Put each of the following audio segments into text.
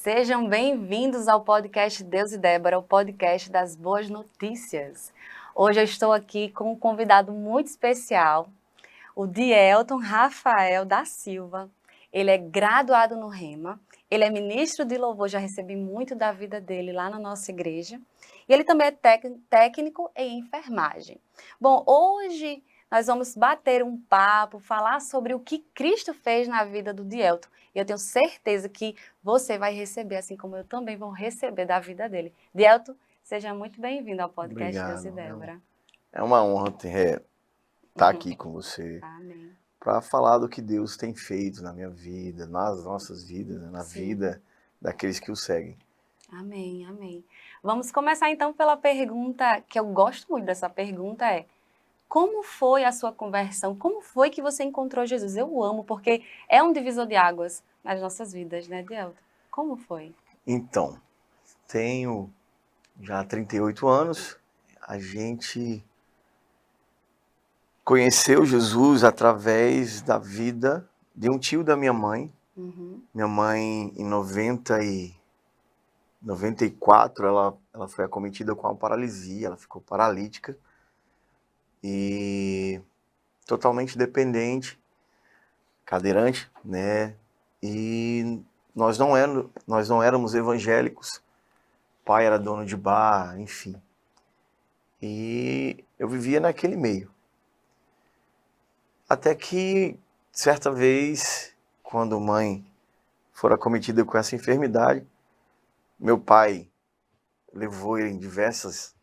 Sejam bem-vindos ao podcast Deus e Débora, o podcast das boas notícias. Hoje eu estou aqui com um convidado muito especial, o Dielton Rafael da Silva. Ele é graduado no Rema, ele é ministro de louvor, já recebi muito da vida dele lá na nossa igreja. E ele também é técnico em enfermagem. Bom, hoje nós vamos bater um papo, falar sobre o que Cristo fez na vida do Dielton. E eu tenho certeza que você vai receber, assim como eu também vou receber da vida dele. Dielton, seja muito bem-vindo ao podcast Deus e Obrigado. Débora. É uma honra estar aqui com você Amém. para falar do que Deus tem feito na minha vida, nas nossas vidas, na Sim. vida daqueles que o seguem. Amém, amém. Vamos começar então pela pergunta, que eu gosto muito dessa pergunta, como foi a sua conversão? Como foi que você encontrou Jesus? Eu amo, porque é um divisor de águas nas nossas vidas, né, Dielton? Como foi? Então, tenho já 38 anos, a gente conheceu Jesus através da vida de um tio da minha mãe. Minha mãe, em 94, ela foi acometida com uma paralisia, ela ficou paralítica e totalmente dependente, cadeirante, né? E nós não éramos evangélicos. O pai era dono de bar, enfim. E eu vivia naquele meio. Até que, certa vez, quando mãe for acometida com essa enfermidade, meu pai levou ele em diversas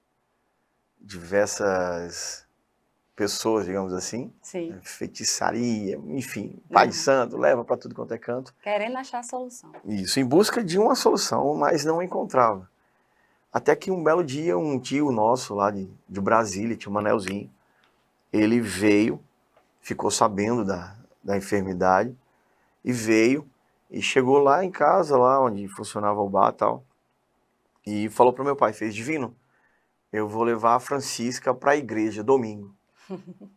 pessoas, digamos assim, Sim. feitiçaria, enfim, pai de santo, leva para tudo quanto é canto. Querendo achar a solução. Isso, em busca de uma solução, mas não encontrava. Até que um belo dia, um tio nosso lá de Brasília, tio Manelzinho, ele veio, ficou sabendo da enfermidade, e veio, e chegou lá em casa, lá onde funcionava o bar e tal, e falou para o meu pai, fez: Divino, eu vou levar a Francisca para a igreja domingo.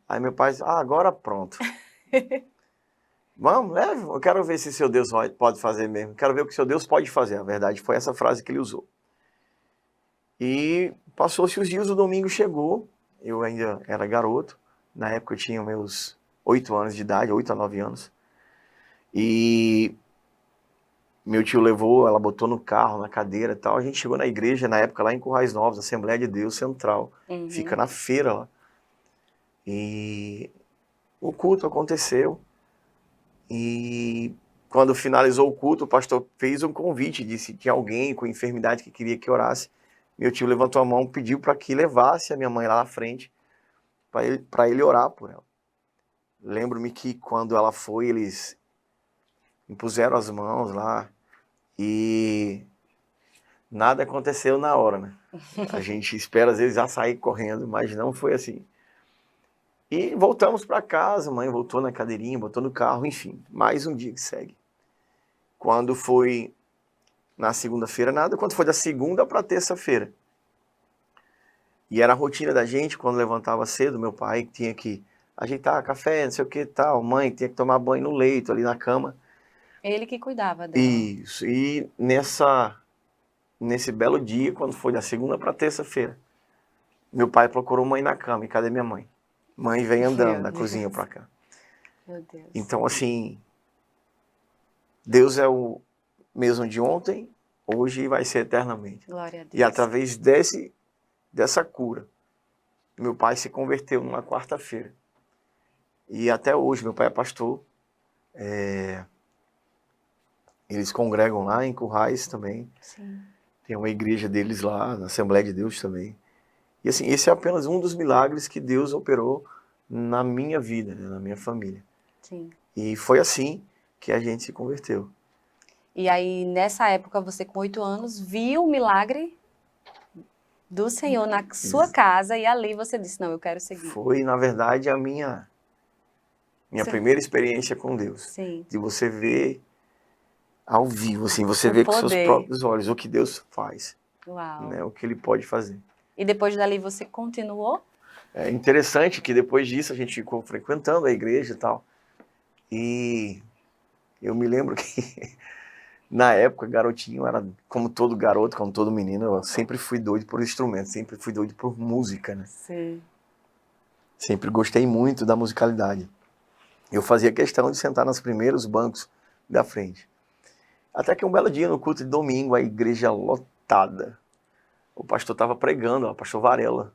Aí meu pai disse: agora pronto. Vamos, leve, eu quero ver se seu Deus pode fazer mesmo, quero ver o que seu Deus pode fazer. A verdade foi essa frase que ele usou. E passou-se os dias, o domingo chegou, eu ainda era garoto, na época eu tinha meus 8 anos de idade, 8 a 9 anos, e meu tio levou, ela botou no carro, na cadeira e tal, a gente chegou na igreja, na época lá em Currais Novos, Assembleia de Deus Central, fica na feira lá, e o culto aconteceu, e quando finalizou o culto, o pastor fez um convite, disse que tinha alguém com enfermidade que queria que orasse. Meu tio levantou a mão, pediu para que levasse a minha mãe lá na frente, para ele orar por ela. Lembro-me que quando ela foi, eles impuseram as mãos lá e nada aconteceu na hora, né? A gente espera às vezes já sair correndo, mas não foi assim. E voltamos para casa, a mãe voltou na cadeirinha, botou no carro, enfim, mais um dia que segue. Quando foi na segunda-feira, nada, quando foi da segunda para terça-feira. E era a rotina da gente, quando levantava cedo, meu pai tinha que ajeitar café, não sei o que tal, mãe tinha que tomar banho no leito, ali na cama. Ele que cuidava dela. Isso, e nesse belo dia, quando foi da segunda para terça-feira, meu pai procurou mãe na cama, e cadê minha mãe? Mãe vem andando da cozinha para cá. Meu Deus. Então, assim, Deus é o mesmo de ontem, hoje e vai ser eternamente. Glória a Deus. E através dessa cura, meu pai se converteu numa quarta-feira. E até hoje, meu pai é pastor. Eles congregam lá em Currais também. Sim. Tem uma igreja deles lá, na Assembleia de Deus também. E assim, esse é apenas um dos milagres que Deus operou na minha vida, né, na minha família. Sim. E foi assim que a gente se converteu. E aí, nessa época, você com 8 anos, viu o milagre do Senhor na sua casa e ali você disse, não, eu quero seguir. Foi, na verdade, a minha primeira experiência com Deus. Sim. De você ver ao vivo, assim, você O vê com seus poder. próprios olhos o que Deus faz. Uau. Né, o que Ele pode fazer. E depois dali você continuou? É interessante que depois disso a gente ficou frequentando a igreja e tal. E eu me lembro que Na época, garotinho, era como todo garoto, como todo menino, eu sempre fui doido por instrumento, sempre fui doido por música, né? Sim. Sempre gostei muito da musicalidade. Eu fazia questão de sentar nos primeiros bancos da frente. Até que um belo dia, no culto de domingo, a igreja lotada. O pastor estava pregando, o pastor Varela.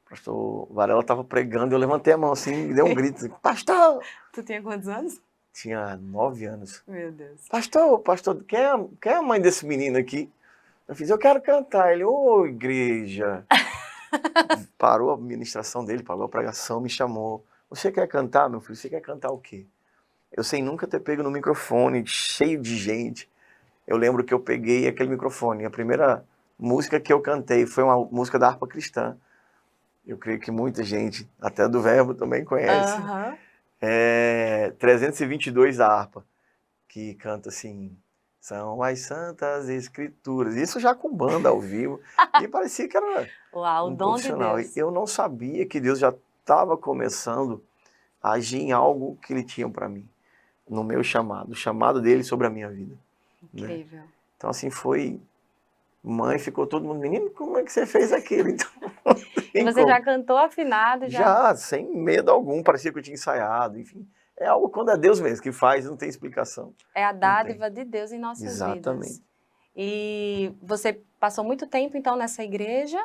O pastor Varela estava pregando, eu levantei a mão assim e dei um grito. Assim, pastor! Tu tinha quantos anos? Tinha 9 anos. Meu Deus. Pastor, quem é a mãe desse menino aqui? Eu quero cantar. Ele, ô igreja. Parou a ministração dele, parou a pregação, me chamou. Você quer cantar, meu filho? Você quer cantar o quê? Eu sem nunca ter pego no microfone, cheio de gente. Eu lembro que eu peguei aquele microfone. A primeira música que eu cantei foi uma música da harpa cristã. Eu creio que muita gente, até do Verbo, também conhece. Aham. 322 da harpa, que canta assim... São as santas escrituras. Isso já com banda ao vivo. E parecia que era Uau, o um dom de profissional. Deus. Eu não sabia que Deus já estava começando a agir em algo que Ele tinha para mim. No meu chamado. O chamado dele sobre a minha vida. Né? Incrível. Então assim foi... Mãe, ficou todo mundo... Menino, como é que você fez aquilo? Então, E você já cantou afinado, já? já, sem medo algum. Parecia que eu tinha ensaiado. Enfim, é algo quando é Deus mesmo que faz. Não tem explicação. É a dádiva de Deus em nossas Exatamente. vidas. E você passou muito tempo, então, nessa igreja.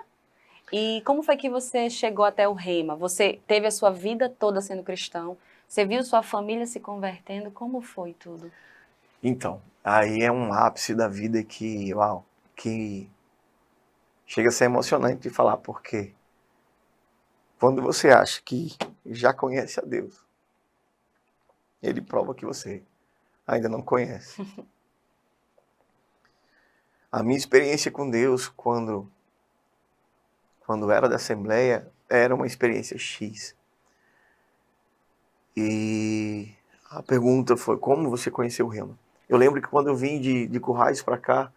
E como foi que você chegou até o Rema? Você teve a sua vida toda sendo cristão? Você viu sua família se convertendo? Como foi tudo? Então, aí é um ápice da vida que, uau, que chega a ser emocionante de falar, porque quando você acha que já conhece a Deus, Ele prova que você ainda não conhece. A minha experiência com Deus, quando era da Assembleia, era uma experiência X. E a pergunta foi, como você conheceu o Rema? Eu lembro que quando eu vim de Currais para cá,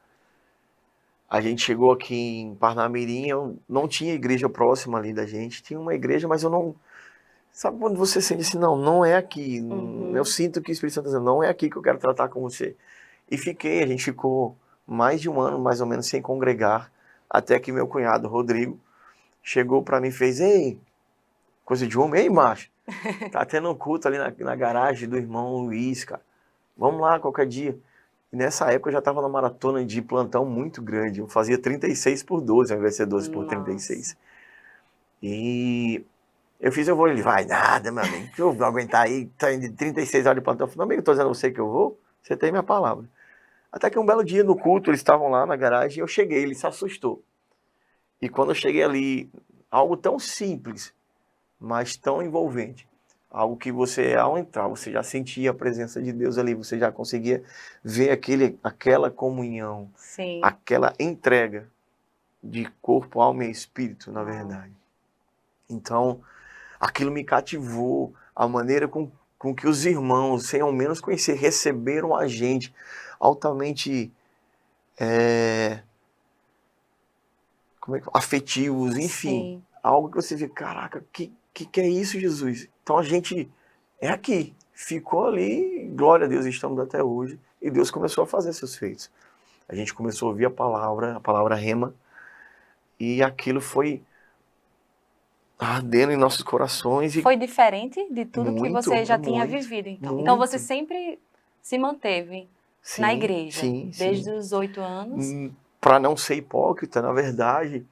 a gente chegou aqui em Parnamirim, eu não tinha igreja próxima ali da gente, tinha uma igreja, mas eu não... Sabe quando você sente assim, não é aqui, eu sinto que o Espírito Santo está dizendo, não é aqui que eu quero tratar com você. E a gente ficou mais de um ano, mais ou menos, sem congregar, até que meu cunhado, Rodrigo, chegou para mim e fez, ei, coisa de homem, ei, macho, tá tendo um culto ali na garagem do irmão Luiz, cara, vamos lá qualquer dia. E nessa época eu já estava na maratona de plantão muito grande. Eu fazia 36 por 12, ao invés de ser 12 por 36. E eu vou. Ele, vai nada, meu amigo. Eu vou aguentar aí, tá indo de 36 horas de plantão. Eu falei, meu amigo, eu tô dizendo a você que eu vou, você tem minha palavra. Até que um belo dia no culto, eles estavam lá na garagem, eu cheguei, ele se assustou. E quando eu cheguei ali, algo tão simples, mas tão envolvente. Algo que você, ao entrar, você já sentia a presença de Deus ali, você já conseguia ver aquela comunhão, Sim. aquela entrega de corpo, alma e espírito, na verdade. Então, aquilo me cativou, a maneira com que os irmãos, sem ao menos conhecer, receberam a gente altamente afetivos, enfim. Sim. Algo que você vê, caraca, que é isso, Jesus? Então a gente é aqui, ficou ali, glória a Deus, estamos até hoje, e Deus começou a fazer seus feitos. A gente começou a ouvir a palavra rema, e aquilo foi ardendo em nossos corações. E Foi diferente de tudo que muito, você já tinha muito, vivido, então. muito. Então você sempre se manteve na igreja, Sim, desde os 8 anos. Para não ser hipócrita, na verdade,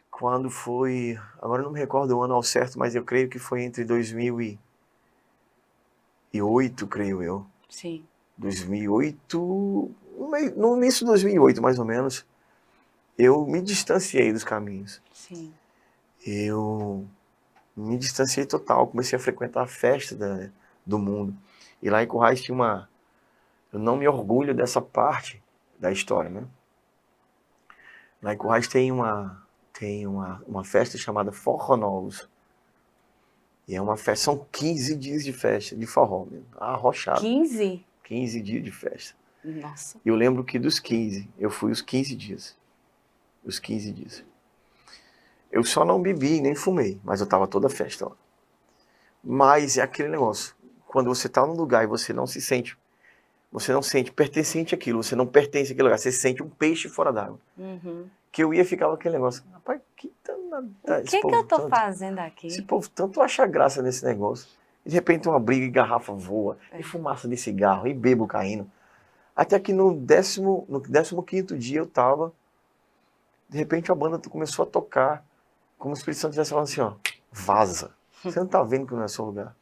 quando foi, agora eu não me recordo o ano ao certo, mas eu creio que foi entre 2008, creio eu. Sim. 2008, no início de 2008, mais ou menos, eu me distanciei dos caminhos. Sim. Eu me distanciei total, comecei a frequentar a festa do mundo. E lá em Currais tinha uma... Eu não me orgulho dessa parte da história, né? Lá em Currais tem uma festa chamada Forró Novos. E é uma festa, são 15 dias de festa, de forró mesmo, arrochado. 15? 15 dias de festa. Nossa. E eu lembro que dos 15, eu fui os 15 dias. Os 15 dias. Eu só não bebi nem fumei, mas eu tava toda a festa lá. Mas é aquele negócio, quando você tá num lugar e você não se sente Você não sente pertencente àquilo, você não pertence àquele lugar, você se sente um peixe fora d'água. Uhum. Que eu ia ficar com aquele negócio, rapaz, O que que eu tô fazendo esse aqui? povo tanto acha graça nesse negócio. E de repente uma briga e garrafa voa, É. e fumaça de cigarro, e bebo caindo. Até que no 15º dia eu tava, de repente a banda começou a tocar, como se o Espírito Santo estivesse falando assim, ó, vaza. Você não tá vendo que não é seu lugar.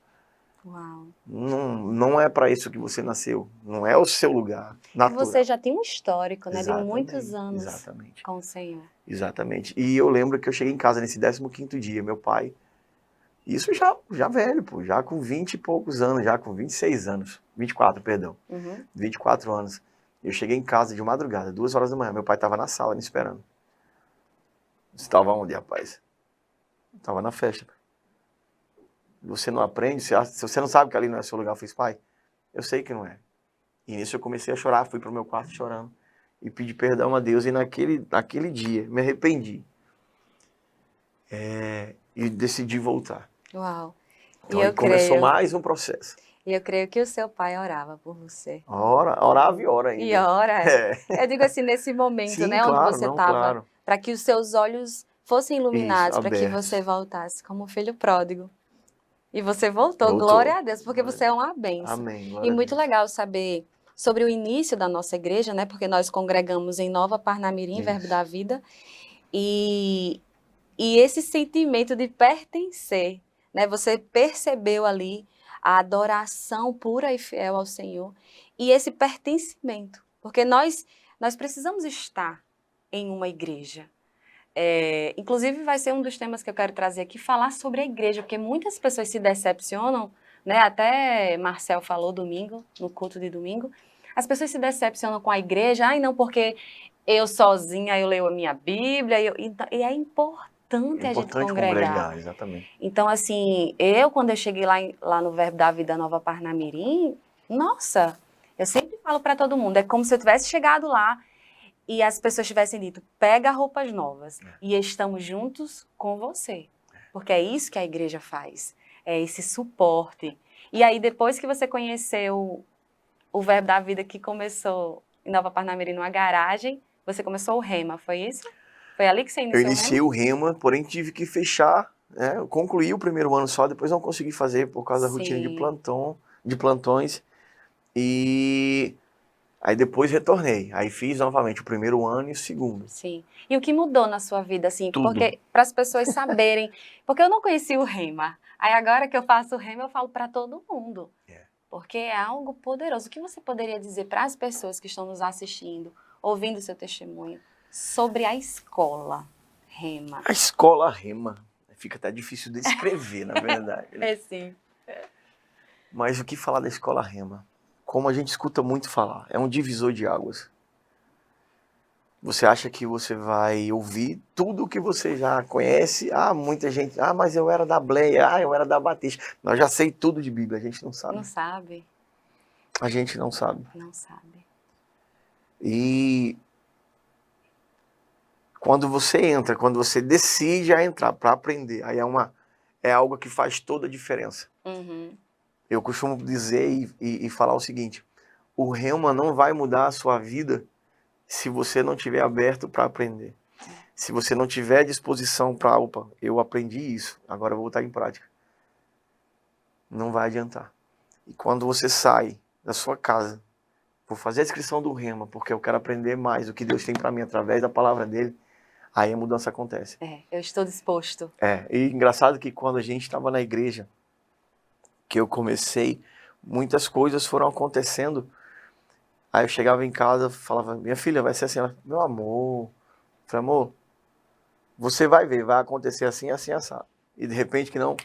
Uau. Não é para isso que você nasceu. Não é o seu lugar E natural. você já tem um histórico, né, de Exatamente, muitos anos exatamente. com o Senhor. Exatamente. E eu lembro que eu cheguei em casa nesse 15º dia, meu pai, isso já velho, pô, já com 20 e poucos anos, já com 26 anos, 24, perdão, Uhum. 24 anos. Eu cheguei em casa de madrugada, 2 horas da manhã, meu pai estava na sala me esperando. Você estava onde, rapaz? Estava na festa. Você não aprende? Se você não sabe que ali não é seu lugar, eu fiz, pai, eu sei que não é. E nisso eu comecei a chorar, fui pro meu quarto chorando. E pedi perdão a Deus. E naquele dia, me arrependi. E decidi voltar. Uau. Então aí começou mais um processo. E eu creio que o seu pai orava por você. Orava e ora ainda. E ora, É. eu digo assim, nesse momento, Sim, né, onde claro, você não, estava, claro. para que os seus olhos fossem Isso, iluminados, para que abertos. você voltasse como filho pródigo. E você voltou, Voltou. glória a Deus, porque Glória você é uma bênção. Amém. E Glória a muito Deus. legal saber sobre o início da nossa igreja, né, porque nós congregamos em Nova Parnamirim, Verbo Isso. da Vida, e esse sentimento de pertencer, né, você percebeu ali a adoração pura e fiel ao Senhor, e esse pertencimento, porque nós precisamos estar em uma igreja. Inclusive vai ser um dos temas que eu quero trazer aqui, falar sobre a igreja, porque muitas pessoas se decepcionam, né? Até Marcel falou domingo, no culto de domingo, as pessoas se decepcionam com a igreja, ai não, porque eu sozinha eu leio a minha Bíblia, e é importante a gente congregar. Exatamente. Então, assim, quando eu cheguei lá no Verbo da Vida Nova Parnamirim, nossa, eu sempre falo para todo mundo, é como se eu tivesse chegado lá e as pessoas tivessem dito, pega roupas novas e estamos juntos com você. Porque é isso que a igreja faz, é esse suporte. E aí, depois que você conheceu o Verbo da Vida que começou em Nova Parnamirim, numa garagem, você começou o Rema, foi isso? Foi ali que você Eu iniciou iniciei o Rema, porém tive que fechar, né? Eu concluí o primeiro ano só, depois não consegui fazer por causa da rotina de plantões. E aí depois retornei. Aí fiz novamente o primeiro ano e o segundo. Sim. E o que mudou na sua vida, assim? Tudo. Porque para as pessoas saberem, porque eu não conhecia o Rema. Aí agora que eu faço o Rema, eu falo para todo mundo. Porque é algo poderoso. O que você poderia dizer para as pessoas que estão nos assistindo, ouvindo o seu testemunho, sobre a escola Rema? A escola Rema. Fica até difícil de escrever, na verdade. É sim. Mas o que falar da escola Rema? Como a gente escuta muito falar, é um divisor de águas. Você acha que você vai ouvir tudo o que você já conhece? Muita gente, mas eu era da Bleia, eu era da Batista. Nós já sei tudo de Bíblia, a gente não sabe. Não sabe? A gente não sabe. Não sabe. E quando você decide a entrar para aprender, aí é algo que faz toda a diferença. Uhum. Eu costumo dizer e falar o seguinte, o Rema não vai mudar a sua vida se você não estiver aberto para aprender. Se você não tiver disposição para, eu aprendi isso, agora eu vou botar em prática. Não vai adiantar. E quando você sai da sua casa, vou fazer a inscrição do Rema, porque eu quero aprender mais o que Deus tem para mim através da palavra dele, aí a mudança acontece. Eu estou disposto. E engraçado que quando a gente estava na igreja, que eu comecei, muitas coisas foram acontecendo. Aí eu chegava em casa, falava, minha filha, vai ser assim. Ela, meu amor. Eu falei, amor, você vai ver, vai acontecer assim, assim, assado. E de repente que não,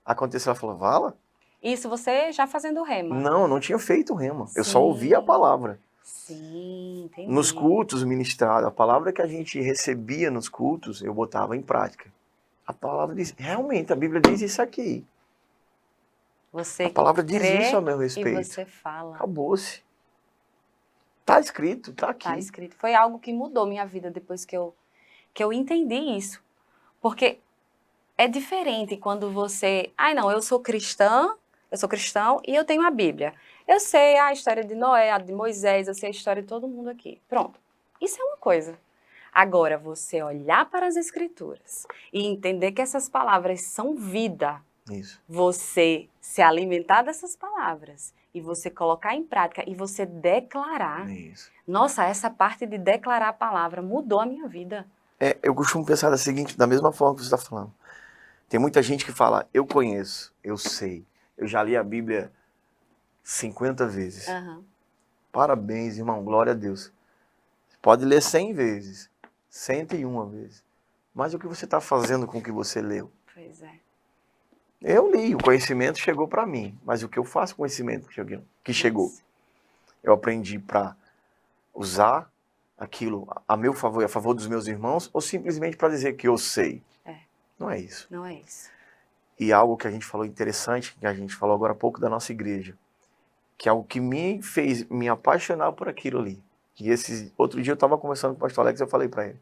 aconteceu. Ela falou, Vala? Isso você já fazendo Rema? Não, não tinha feito Rema. Eu só Sim. ouvia a palavra. Sim, entendi. Nos cultos ministrados, a palavra que a gente recebia nos cultos, eu botava em prática. A palavra diz, realmente, a Bíblia diz isso aqui. A palavra diz isso a meu respeito. E você fala. Acabou-se. Tá escrito, tá aqui. Tá escrito. Foi algo que mudou minha vida depois que eu entendi isso. Porque é diferente quando você... não, eu sou cristão e eu tenho a Bíblia. Eu sei a história de Noé, a de Moisés, eu sei a história de todo mundo aqui. Pronto. Isso é uma coisa. Agora, você olhar para as Escrituras e entender que essas palavras são vida, Isso. você se alimentar dessas palavras e você colocar em prática e você declarar. Isso. Nossa, essa parte de declarar a palavra mudou a minha vida. Eu costumo pensar da mesma forma que você está falando. Tem muita gente que fala, eu conheço, eu sei, eu já li a Bíblia 50 vezes. Aham. Parabéns, irmão, glória a Deus. Pode ler 100 vezes, 101 vezes. Mas o que você está fazendo com o que você leu? Pois é. Eu li, o conhecimento chegou para mim, mas o que eu faço com o conhecimento que chegou? Isso. Eu aprendi para usar aquilo a meu favor e a favor dos meus irmãos, ou simplesmente para dizer que eu sei? É. Não é isso. Não é isso. E algo que a gente falou interessante, que a gente falou agora há pouco da nossa igreja, que é algo que me fez me apaixonar por aquilo ali. E outro dia eu estava conversando com o pastor Alex e eu falei para ele.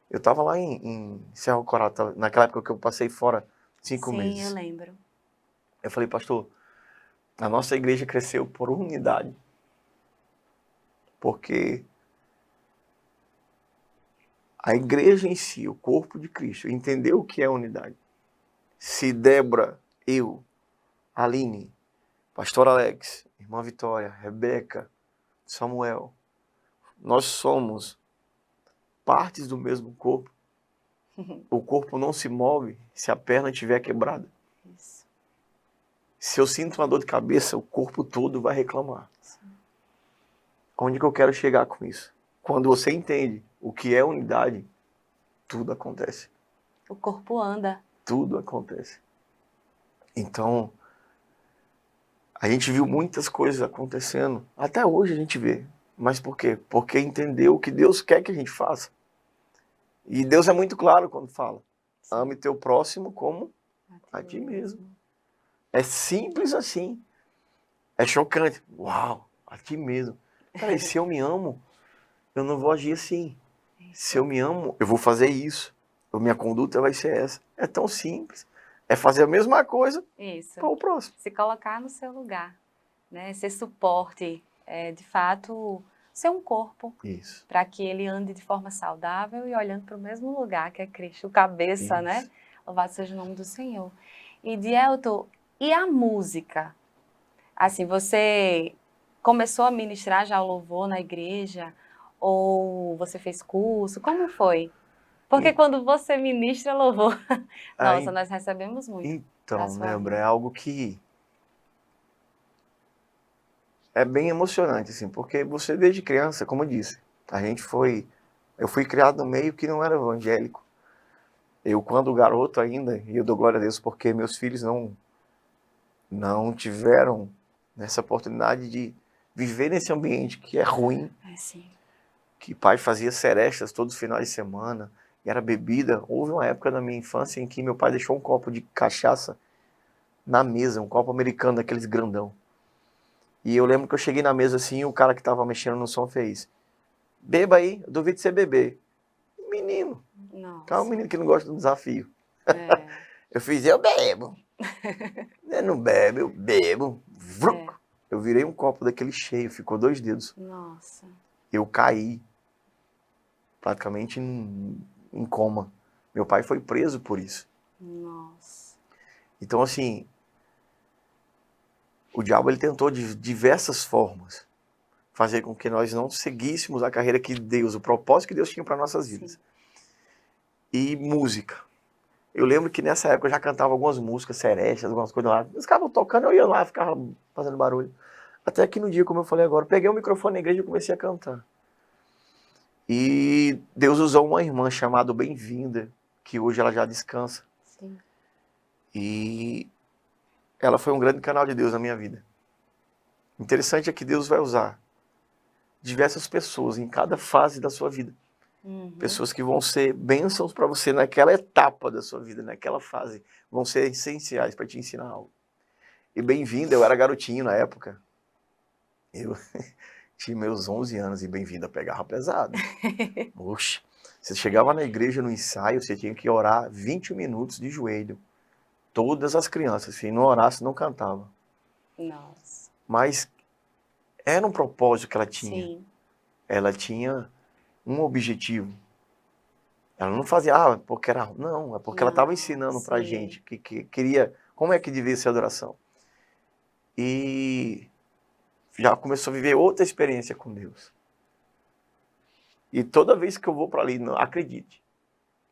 Eu estava lá em Cerro Corá, naquela época que eu passei fora 5 meses. Sim, eu lembro. Eu falei, pastor, a nossa igreja cresceu por unidade. Porque a igreja em si, o corpo de Cristo, entendeu o que é unidade. Se Débora, eu, Aline, pastor Alex, irmã Vitória, Rebeca, Samuel, nós somos partes do mesmo corpo. O corpo não se move se a perna estiver quebrada. Isso. Se eu sinto uma dor de cabeça, o corpo todo vai reclamar. Sim. Onde que eu quero chegar com isso? Quando você entende o que é unidade, tudo acontece. O corpo anda. Tudo acontece. Então, a gente viu muitas coisas acontecendo. Até hoje a gente vê. Mas por quê? Porque entendeu o que Deus quer que a gente faça. E Deus é muito claro quando fala. Sim. Ame teu próximo como a ti mesmo. É simples assim. É chocante. Uau, a ti mesmo. Cara, se eu me amo, eu não vou agir assim. Se eu me amo, eu vou fazer isso. Minha conduta vai ser essa. É tão simples. É fazer a mesma coisa Isso. para o próximo. Se colocar no seu lugar, né? Ser suporte, de fato, ser um corpo. Isso. Para que ele ande de forma saudável e olhando para o mesmo lugar que é Cristo, o cabeça, Isso. né? Louvado seja o nome do Senhor. E Dielton, e a música? Assim, você começou a ministrar já o louvor na igreja? Ou você fez curso? Como foi? Porque quando você ministra louvor, nossa, nós recebemos muito. Então, lembra, é algo que é bem emocionante, assim, porque você desde criança, como eu disse, eu fui criado no meio que não era evangélico. Eu, quando garoto ainda, e eu dou glória a Deus porque meus filhos não tiveram essa oportunidade de viver nesse ambiente que é ruim, Sim. que pai fazia serestas todos os finais de semana, e era bebida. Houve uma época na minha infância em que meu pai deixou um copo de cachaça na mesa, um copo americano daqueles grandão. E eu lembro que eu cheguei na mesa assim e o cara que tava mexendo no som fez: beba aí, eu duvido de você beber. Menino. Nossa. Calma, menino que não gosta do desafio. É. Eu fiz, eu bebo. Eu não bebo, eu bebo. Vruc. Eu virei um copo daquele cheio, ficou 2 dedos. Nossa. Eu caí praticamente em coma. Meu pai foi preso por isso. Nossa. Então, assim, o diabo ele tentou de diversas formas fazer com que nós não seguíssemos a carreira que Deus, o propósito que Deus tinha para nossas vidas. Sim. E música. Eu lembro que nessa época eu já cantava algumas músicas, serestas, algumas coisas lá. Eles ficavam tocando, eu ia lá, ficava fazendo barulho. Até que no dia, como eu falei agora, eu peguei o microfone na igreja e comecei a cantar. E Deus usou uma irmã chamada Bem-vinda, que hoje ela já descansa. Sim. E ela foi um grande canal de Deus na minha vida. Interessante é que Deus vai usar diversas pessoas em cada fase da sua vida. Uhum. Pessoas que vão ser bênçãos para você naquela etapa da sua vida, naquela fase. Vão ser essenciais para te ensinar algo. E Bem-vinda, eu era garotinho na época. Eu tinha meus 11 anos e Bem-vinda pegava pesado. Oxe, você chegava na igreja no ensaio, você tinha que orar 20 minutos de joelho. Todas as crianças, se não orasse, não cantava. Nossa. Mas Era um propósito que ela tinha. Sim. Ela tinha um objetivo. Ela não fazia, porque era... Não, é porque ela estava Não, ensinando pra sim. gente que queria... Como é que devia ser a adoração? E já começou a viver outra experiência com Deus. E toda vez que eu vou para ali, não, acredite,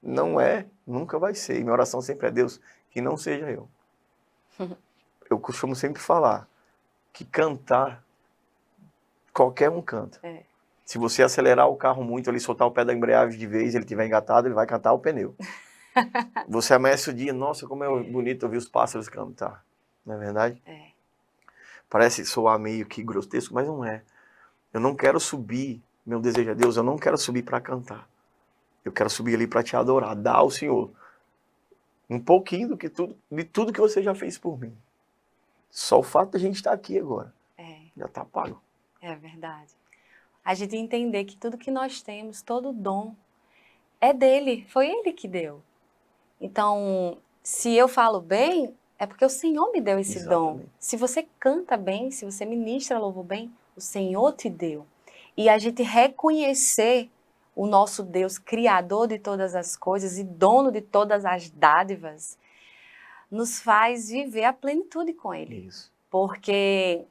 não é, nunca vai ser. E minha oração sempre é, Deus, que não seja eu. Eu costumo sempre falar que cantar, qualquer um canta. É. Se você acelerar o carro muito, ele soltar o pé da embreagem de vez, ele estiver engatado, ele vai cantar o pneu. Você amanhece o dia, nossa, como é bonito ouvir os pássaros cantar. Não é verdade? É. Parece soar meio que grotesco, mas não é. Eu não quero subir, meu desejo é Deus, eu não quero subir para cantar. Eu quero subir ali para te adorar, dar ao Senhor um pouquinho de tudo que você já fez por mim. Só o fato de a gente estar aqui agora, já está pago. É verdade. A gente entender que tudo que nós temos, todo dom, é dele, foi ele que deu. Então, se eu falo bem, é porque o Senhor me deu esse dom. Exatamente. Se você canta bem, se você ministra louvor bem, o Senhor te deu. E a gente reconhecer o nosso Deus, criador de todas as coisas e dono de todas as dádivas, nos faz viver a plenitude com ele. Isso. Porque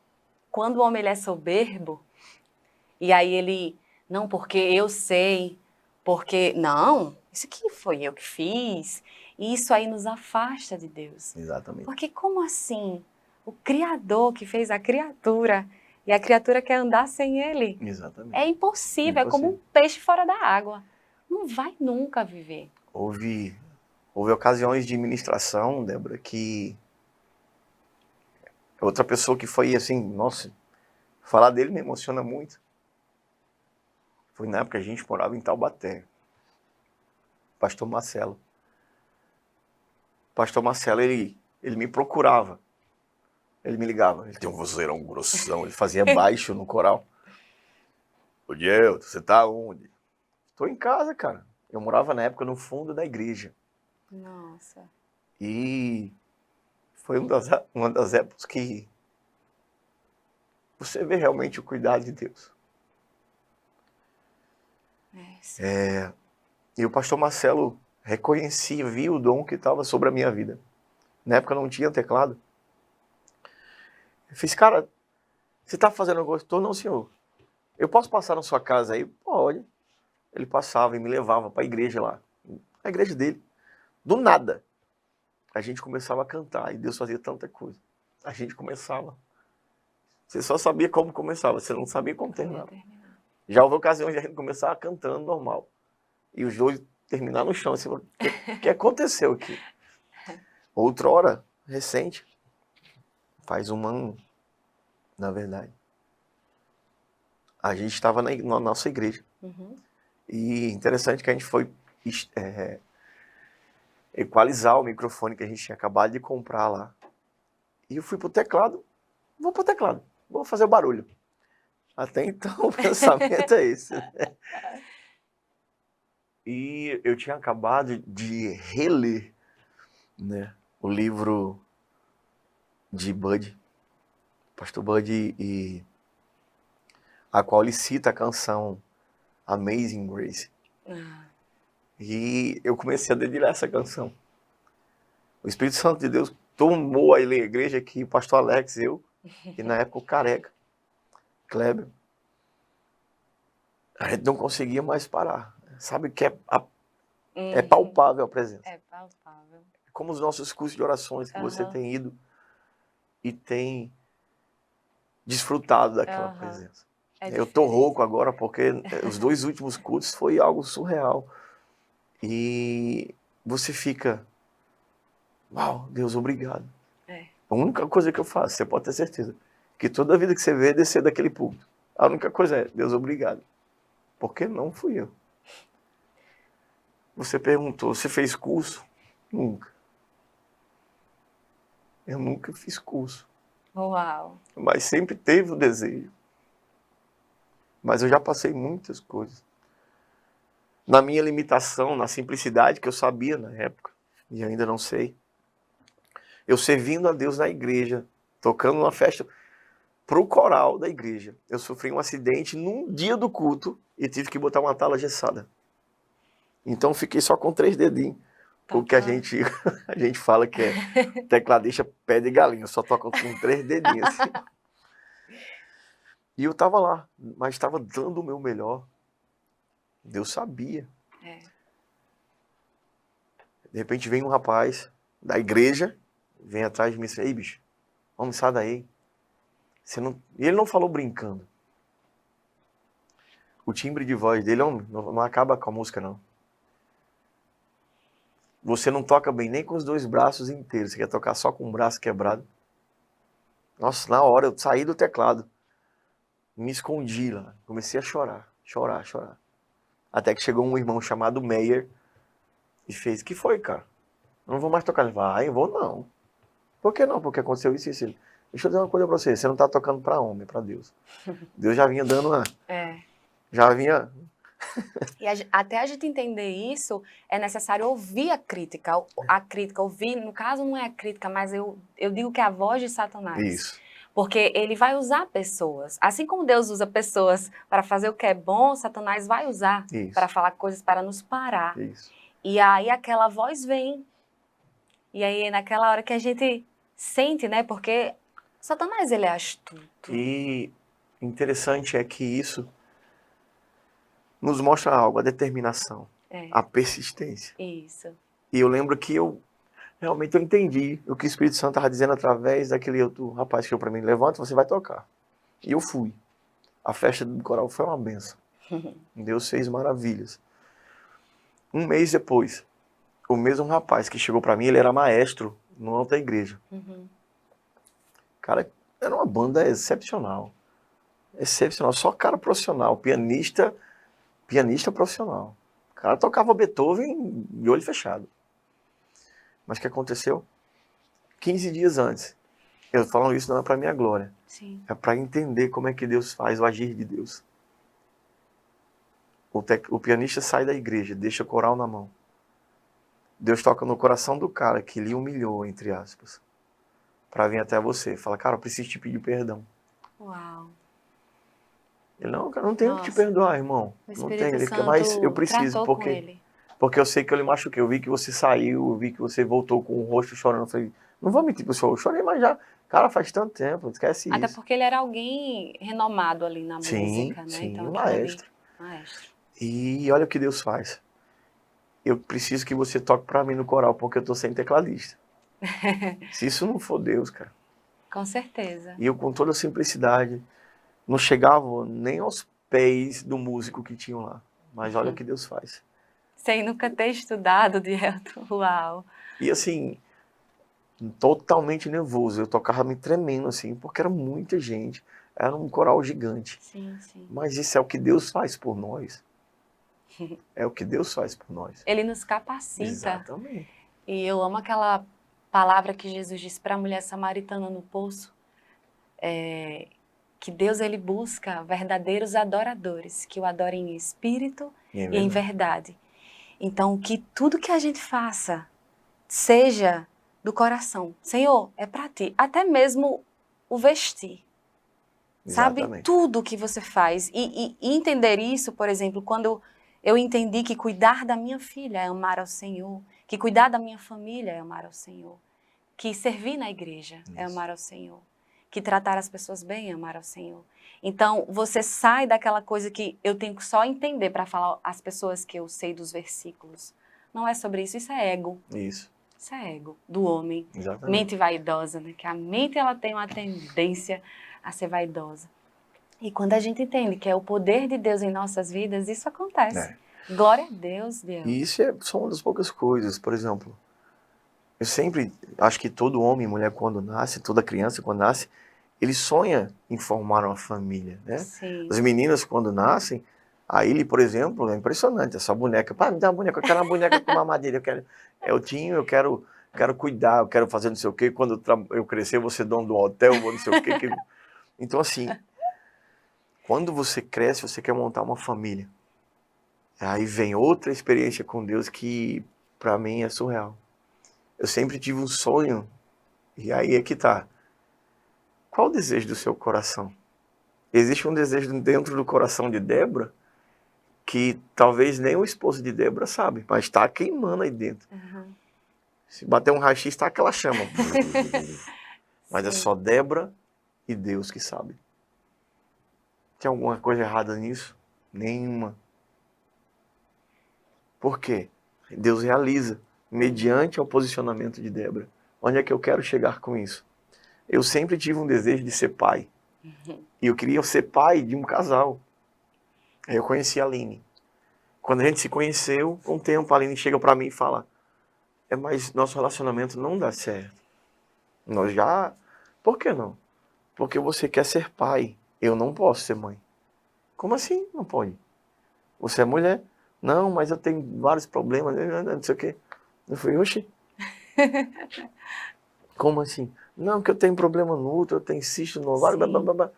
quando o homem ele é soberbo, e aí ele, não, porque eu sei, porque, não, isso aqui foi eu que fiz, e isso aí nos afasta de Deus. Exatamente. Porque como assim? O Criador que fez a criatura, e a criatura quer andar sem ele? Exatamente. É impossível, é como um peixe fora da água. Não vai nunca viver. Houve ocasiões de ministração, Débora, que outra pessoa que foi assim, nossa, falar dele me emociona muito. Foi na época que a gente morava em Taubaté. Pastor Marcelo. Pastor Marcelo, ele me procurava. Ele me ligava. Ele tem um vozeirão grossão, ele fazia baixo no coral. Ô Diel, você tá onde? Tô em casa, cara. Eu morava na época no fundo da igreja. Nossa. E foi uma das épocas que você vê realmente o cuidado de Deus. E o pastor Marcelo reconhecia, via o dom que estava sobre a minha vida. Na época não tinha teclado. Eu fiz, cara, você tá fazendo alguma coisa? Tô, não, senhor. Eu posso passar na sua casa aí? Pode. Ele passava e me levava para a igreja lá. A igreja dele. Do nada. A gente começava a cantar e Deus fazia tanta coisa. A gente começava. Você só sabia como começava, você não sabia como terminava. Já houve ocasiões de a gente começar cantando normal. E os dois terminar no chão. Assim, o que aconteceu aqui? Outra hora, recente, faz um ano, na verdade. A gente estava na nossa igreja. Uhum. E interessante que a gente foi equalizar o microfone que a gente tinha acabado de comprar lá. E eu fui pro teclado. Vou pro teclado. Vou fazer o barulho. Até então o pensamento é esse. E eu tinha acabado de reler, né, o livro de Bud, Pastor Bud, e a qual ele cita a canção Amazing Grace. E eu comecei a dedilhar essa canção. O Espírito Santo de Deus tomou a igreja aqui, o pastor Alex, eu, e na época o Careca, Kleber. A gente não conseguia mais parar. Sabe que é palpável a presença. É palpável. Como os nossos cursos de orações que você tem ido e tem desfrutado daquela presença. Eu tô rouco agora porque os 2 últimos cultos foi algo surreal. E você fica, uau, Deus, obrigado. A única coisa que eu faço, você pode ter certeza, que toda vida que você vê é descer daquele púlpito. A única coisa é, Deus, obrigado. Porque não fui eu. Você perguntou, você fez curso? Nunca. Eu nunca fiz curso. Uau. Mas sempre teve o desejo. Mas eu já passei muitas coisas. Na minha limitação, na simplicidade que eu sabia na época, e ainda não sei. Eu servindo a Deus na igreja, tocando numa festa. pro coral da igreja. Eu sofri um acidente num dia do culto e tive que botar uma tala engessada. Então fiquei só com 3 dedinhos. O que a gente fala que é tecladista pé de galinha, só toca com 3 dedinhos. Assim. E eu tava lá, mas estava dando o meu melhor. Deus sabia. De repente vem um rapaz da igreja, vem atrás de mim e diz, ei bicho, vamos sair daí. E ele não falou brincando. O timbre de voz dele não acaba com a música, não. Você não toca bem nem com os 2 braços inteiros. Você quer tocar só com um braço quebrado. Nossa, na hora eu saí do teclado. Me escondi lá. Comecei a chorar. Até que chegou um irmão chamado Meyer e fez, que foi, cara? Eu não vou mais tocar. Ele falou, eu vou não. Por que não? Porque aconteceu isso e isso. Deixa eu dizer uma coisa pra você. Você não tá tocando pra homem, pra Deus. Deus já vinha dando uma... Já vinha... E até a gente entender isso, é necessário ouvir a crítica. A crítica, ouvir, no caso não é a crítica, mas eu digo que é a voz de Satanás. Isso. Porque ele vai usar pessoas. Assim como Deus usa pessoas para fazer o que é bom, Satanás vai usar para falar coisas para nos parar. Isso. E aí aquela voz vem. E aí é naquela hora que a gente sente, né? Porque Satanás, ele é astuto. E interessante é que isso nos mostra algo, a determinação, a persistência. Isso. E eu lembro que realmente eu entendi o que o Espírito Santo estava dizendo através daquele outro rapaz que chegou para mim, levanta, você vai tocar. E eu fui. A festa do coral foi uma benção. Deus fez maravilhas. Um mês depois, o mesmo rapaz que chegou para mim, ele era maestro numa outra igreja. Cara, era uma banda excepcional. Excepcional, só cara profissional, pianista profissional. O cara tocava Beethoven de olho fechado. Mas o que aconteceu? 15 dias antes. Eu falo isso não é para minha glória. Sim. É para entender como é que Deus faz, o agir de Deus. O pianista sai da igreja, deixa o coral na mão. Deus toca no coração do cara que lhe humilhou, entre aspas, para vir até você. Fala, cara, eu preciso te pedir perdão. Uau. Ele, não, cara, não tenho que te perdoar, irmão. Não tenho, mas eu preciso, porque eu sei que eu lhe machuquei. Eu vi que você saiu, eu vi que você voltou com o rosto chorando. Eu falei, não vou mentir pro senhor, eu chorei, mas já, cara, faz tanto tempo, esquece isso. Até porque ele era alguém renomado ali na música, né? Sim, então, maestro. Maestro. E olha o que Deus faz. Eu preciso que você toque pra mim no coral, porque eu tô sem tecladista. Se isso não for Deus, cara. Com certeza. E eu, com toda a simplicidade, não chegava nem aos pés do músico que tinham lá. Mas olha o que Deus faz. Sem nunca ter estudado, Dielton. Uau. E assim, totalmente nervoso. Eu tocava me tremendo, assim, porque era muita gente. Era um coral gigante. Sim, sim. Mas isso é o que Deus faz por nós. É o que Deus faz por nós. Ele nos capacita. Exatamente. E eu amo aquela palavra que Jesus disse para a mulher samaritana no poço. Que Deus, ele busca verdadeiros adoradores, que o adorem em espírito e em verdade. Então, que tudo que a gente faça seja do coração. Senhor, é para ti. Até mesmo o vestir. Exatamente. Sabe? Tudo que você faz. E entender isso, por exemplo, quando eu entendi que cuidar da minha filha é amar ao Senhor, que cuidar da minha família é amar ao Senhor, que servir na igreja é amar ao Senhor, que tratar as pessoas bem é amar ao Senhor. Então, você sai daquela coisa que eu tenho que só entender para falar às pessoas que eu sei dos versículos. Não é sobre isso, isso é ego. Isso. Isso é ego do homem. Exatamente. Mente vaidosa, né? Que a mente, ela tem uma tendência a ser vaidosa. E quando a gente entende que é o poder de Deus em nossas vidas, isso acontece. Glória a Deus, Deus. E isso é só uma das poucas coisas. Por exemplo, eu sempre acho que todo homem e mulher quando nasce, toda criança quando nasce, ele sonha em formar uma família, né? Sim. As meninas quando nascem, a Illy, por exemplo, é impressionante. Essa boneca, pá, me dá uma boneca, eu quero uma boneca com mamadeira, eu tinha, eu quero cuidar, eu quero fazer não sei o quê. Quando eu crescer, eu vou ser dono do hotel, vou não sei o quê. Então, assim, quando você cresce, você quer montar uma família. Aí vem outra experiência com Deus que, pra mim, é surreal. Eu sempre tive um sonho, e aí é que tá. Qual o desejo do seu coração? Existe um desejo dentro do coração de Débora que talvez nem o esposo de Débora sabe, mas está queimando aí dentro. Uhum. Se bater um raio-x, está aquela chama. Mas é Sim. só Débora e Deus que sabe. Tem alguma coisa errada nisso? Nenhuma. Por quê? Deus realiza mediante o posicionamento de Débora. Onde é que eu quero chegar com isso? Eu sempre tive um desejo de ser pai. E eu queria ser pai de um casal. Aí eu conheci a Aline. Quando a gente se conheceu, com o tempo a Aline chega pra mim e fala: mas nosso relacionamento não dá certo. Nós já... Por que não? Porque você quer ser pai. Eu não posso ser mãe. Como assim? Não pode. Você é mulher? Não, mas eu tenho vários problemas, não sei o quê. Eu falei, oxi. Como assim? Não, que eu tenho problema no útero, eu tenho cisto no ovário, blá, blá, blá, blá.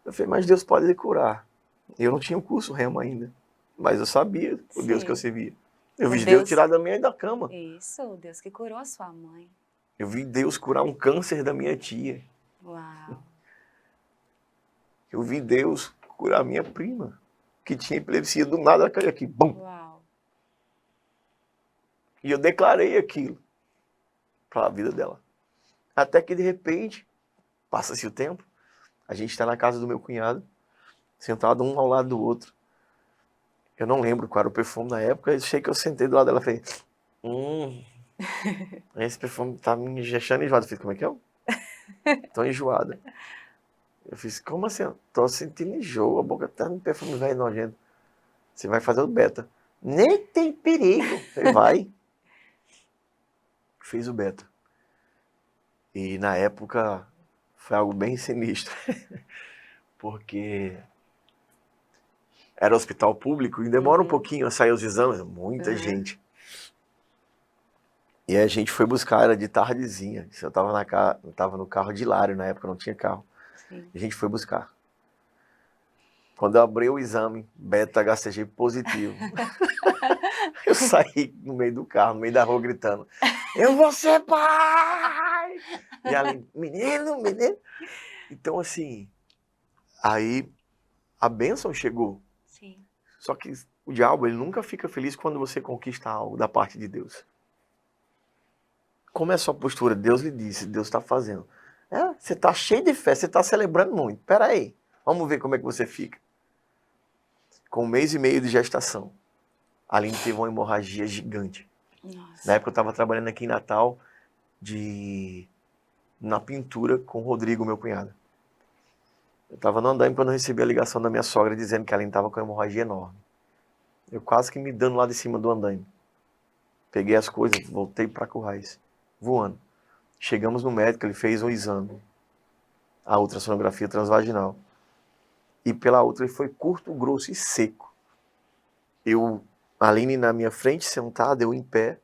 Eu falei, mas Deus pode lhe curar. Eu não tinha o curso rema ainda, mas eu sabia o Deus que eu servia. Eu vi Deus tirar da minha da cama. Isso, o Deus que curou a sua mãe. Eu vi Deus curar um câncer da minha tia. Uau. Eu vi Deus curar a minha prima, que tinha epilepsia, do nada ela caiu aqui, bum. Uau. E eu declarei aquilo para a vida dela. Até que de repente, passa-se o tempo, a gente está na casa do meu cunhado, sentado um ao lado do outro. Eu não lembro qual era o perfume na época, eu sei que eu sentei do lado dela e falei, esse perfume tá me deixando enjoado. Eu fiz, como é que é? Tô enjoada. Eu fiz, como assim? Tô sentindo enjoo, a boca tá no perfume velho nojento. Você vai fazer o beta. Nem tem perigo. Você vai. Fiz o beta. E na época foi algo bem sinistro. Porque era hospital público e demora um pouquinho a sair os exames, muita gente. E a gente foi buscar, era de tardezinha. Eu tava no carro de Hilário, na época não tinha carro. Sim. A gente foi buscar. Quando eu abri o exame, beta-HCG positivo. Eu saí no meio do carro, no meio da rua, gritando, eu vou ser pai! E ali, menino, menino. Então, assim, aí a bênção chegou. Sim. Só que o diabo, ele nunca fica feliz quando você conquista algo da parte de Deus. Como é a sua postura? Deus lhe disse, Deus está fazendo. Você está cheio de fé, você está celebrando muito. Espera aí, vamos ver como é que você fica. Com 1 mês e meio de gestação, a Aline teve uma hemorragia gigante. Nossa. Na época eu estava trabalhando aqui em Natal na pintura com o Rodrigo, meu cunhado. Eu estava no andaime quando eu recebi a ligação da minha sogra dizendo que a Aline estava com uma hemorragia enorme. Eu quase que me dando lá de cima do andaime. Peguei as coisas, voltei para Currais, voando. Chegamos no médico, ele fez um exame, a ultrassonografia transvaginal. E pela outra ele foi curto, grosso e seco. A Aline na minha frente, sentada, eu em pé,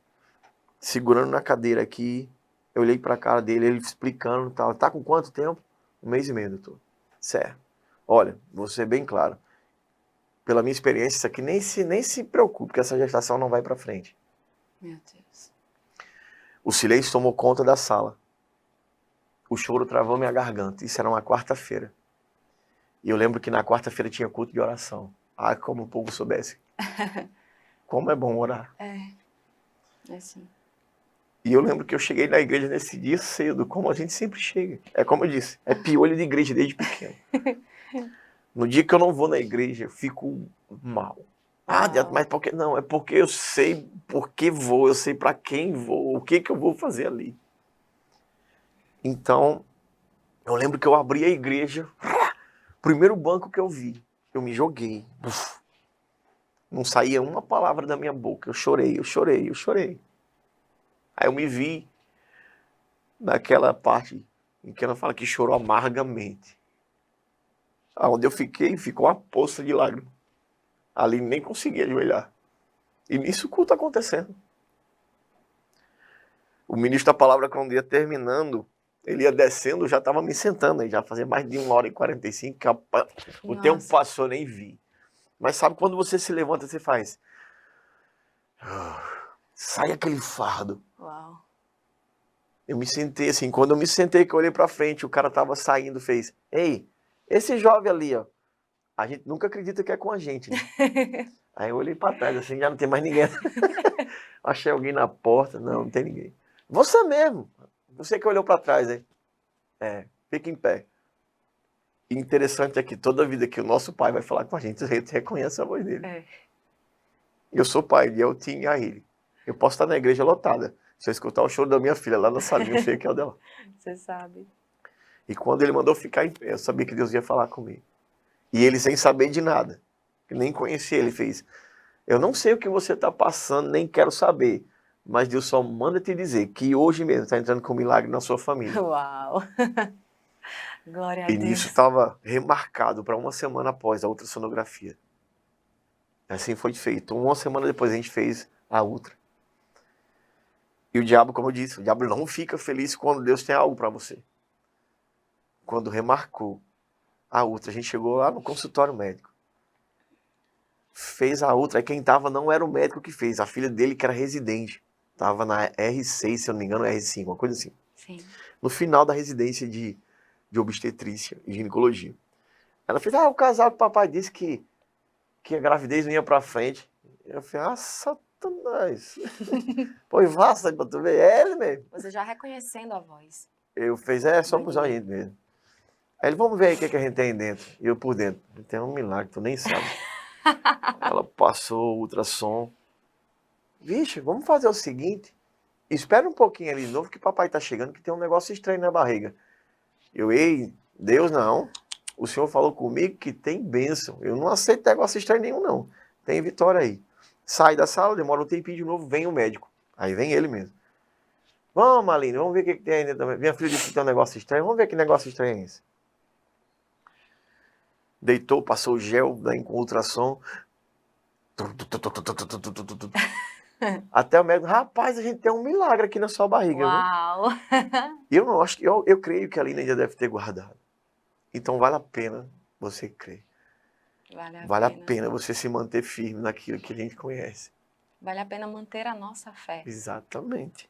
segurando na cadeira aqui. Eu olhei pra cara dele, ele explicando, tal. Tá com quanto tempo? 1 mês e meio, doutor. Certo. Olha, vou ser bem claro. Pela minha experiência, isso aqui nem se preocupe, que essa gestação não vai pra frente. Meu Deus. O silêncio tomou conta da sala. O choro travou minha garganta. Isso era uma quarta-feira. E eu lembro que na quarta-feira tinha culto de oração. Ah, como o povo soubesse. Como é bom orar. É assim. E eu lembro que eu cheguei na igreja nesse dia cedo, como a gente sempre chega. É como eu disse, é piolho de igreja desde pequeno. No dia que eu não vou na igreja, eu fico mal. Mas por que não? É porque eu sei por que vou, eu sei para quem vou, o que eu vou fazer ali. Então, eu lembro que eu abri a igreja, primeiro banco que eu vi, eu me joguei. Não saía uma palavra da minha boca, eu chorei. Aí eu me vi naquela parte em que ela fala que chorou amargamente. Onde eu fiquei, ficou uma poça de lágrimas. Ali nem conseguia ajoelhar. E nisso o culto acontecendo. O ministro da palavra, quando ia terminando, ele ia descendo, já estava me sentando. Aí já fazia mais de 1h45, o tempo passou, nem vi. Mas sabe quando você se levanta, você faz... Sai aquele fardo. Uau. Eu me sentei assim, quando eu me sentei, que eu olhei pra frente, o cara tava saindo, fez, ei, esse jovem ali, ó, a gente nunca acredita que é com a gente, né? Aí eu olhei pra trás, assim, já não tem mais ninguém. Achei alguém na porta, não tem ninguém. Você mesmo, você que olhou pra trás, hein? Fica em pé. E interessante é que toda vida que o nosso pai vai falar com a gente reconhece a voz dele. É. Eu sou pai de Eltim e a ele. Eu posso estar na igreja lotada. Se eu escutar o choro da minha filha lá na salinha, eu sei que é o dela. Você sabe. E quando ele mandou ficar em pé, eu sabia que Deus ia falar comigo. E ele sem saber de nada, que nem conhecia, ele fez, eu não sei o que você está passando, nem quero saber, mas Deus só manda te dizer que hoje mesmo está entrando com um milagre na sua família. Uau! Glória a E Deus. nisso estava remarcado para uma semana após a ultrassonografia. Assim foi feito. Uma semana depois a gente fez a ultra. E o diabo, como eu disse, o diabo não fica feliz quando Deus tem algo para você. Quando remarcou a ultra, a gente chegou lá no consultório médico. Fez a ultra, aí quem tava não era o médico que fez, a filha dele que era residente. Tava na R6, se eu não me engano, R5, uma coisa assim. Sim. No final da residência de obstetrícia e ginecologia. Ela fez, o casal que o papai disse que a gravidez não ia pra frente. Eu falei, Satanás. Pois vá, sabe pra tu ver, é ele mesmo. Você já reconhecendo a voz. Eu fiz, somos a gente mesmo. Aí ele, vamos ver aí o que a gente tem dentro. E eu por dentro, tem um milagre, tu nem sabe. Ela passou o ultrassom. Vixe, vamos fazer o seguinte. Espera um pouquinho ali de novo que papai tá chegando, que tem um negócio estranho na barriga. Ei, Deus não. O Senhor falou comigo que tem bênção. Eu não aceito negócio estranho nenhum, não. Tem vitória aí. Sai da sala, demora um tempinho de novo, vem o médico. Aí vem ele mesmo. Vamos, Aline, vamos ver o que tem aí dentro. Minha filha disse que tem um negócio estranho. Vamos ver que negócio estranho é esse. Deitou, passou o gel com ultrassom. Até o médico, rapaz, a gente tem um milagre aqui na sua barriga. Uau! Eu não acho que eu creio que a Aline já deve ter guardado. Então vale a pena você crer. Vale a pena você se manter firme naquilo que a gente conhece. Vale a pena manter a nossa fé. Exatamente.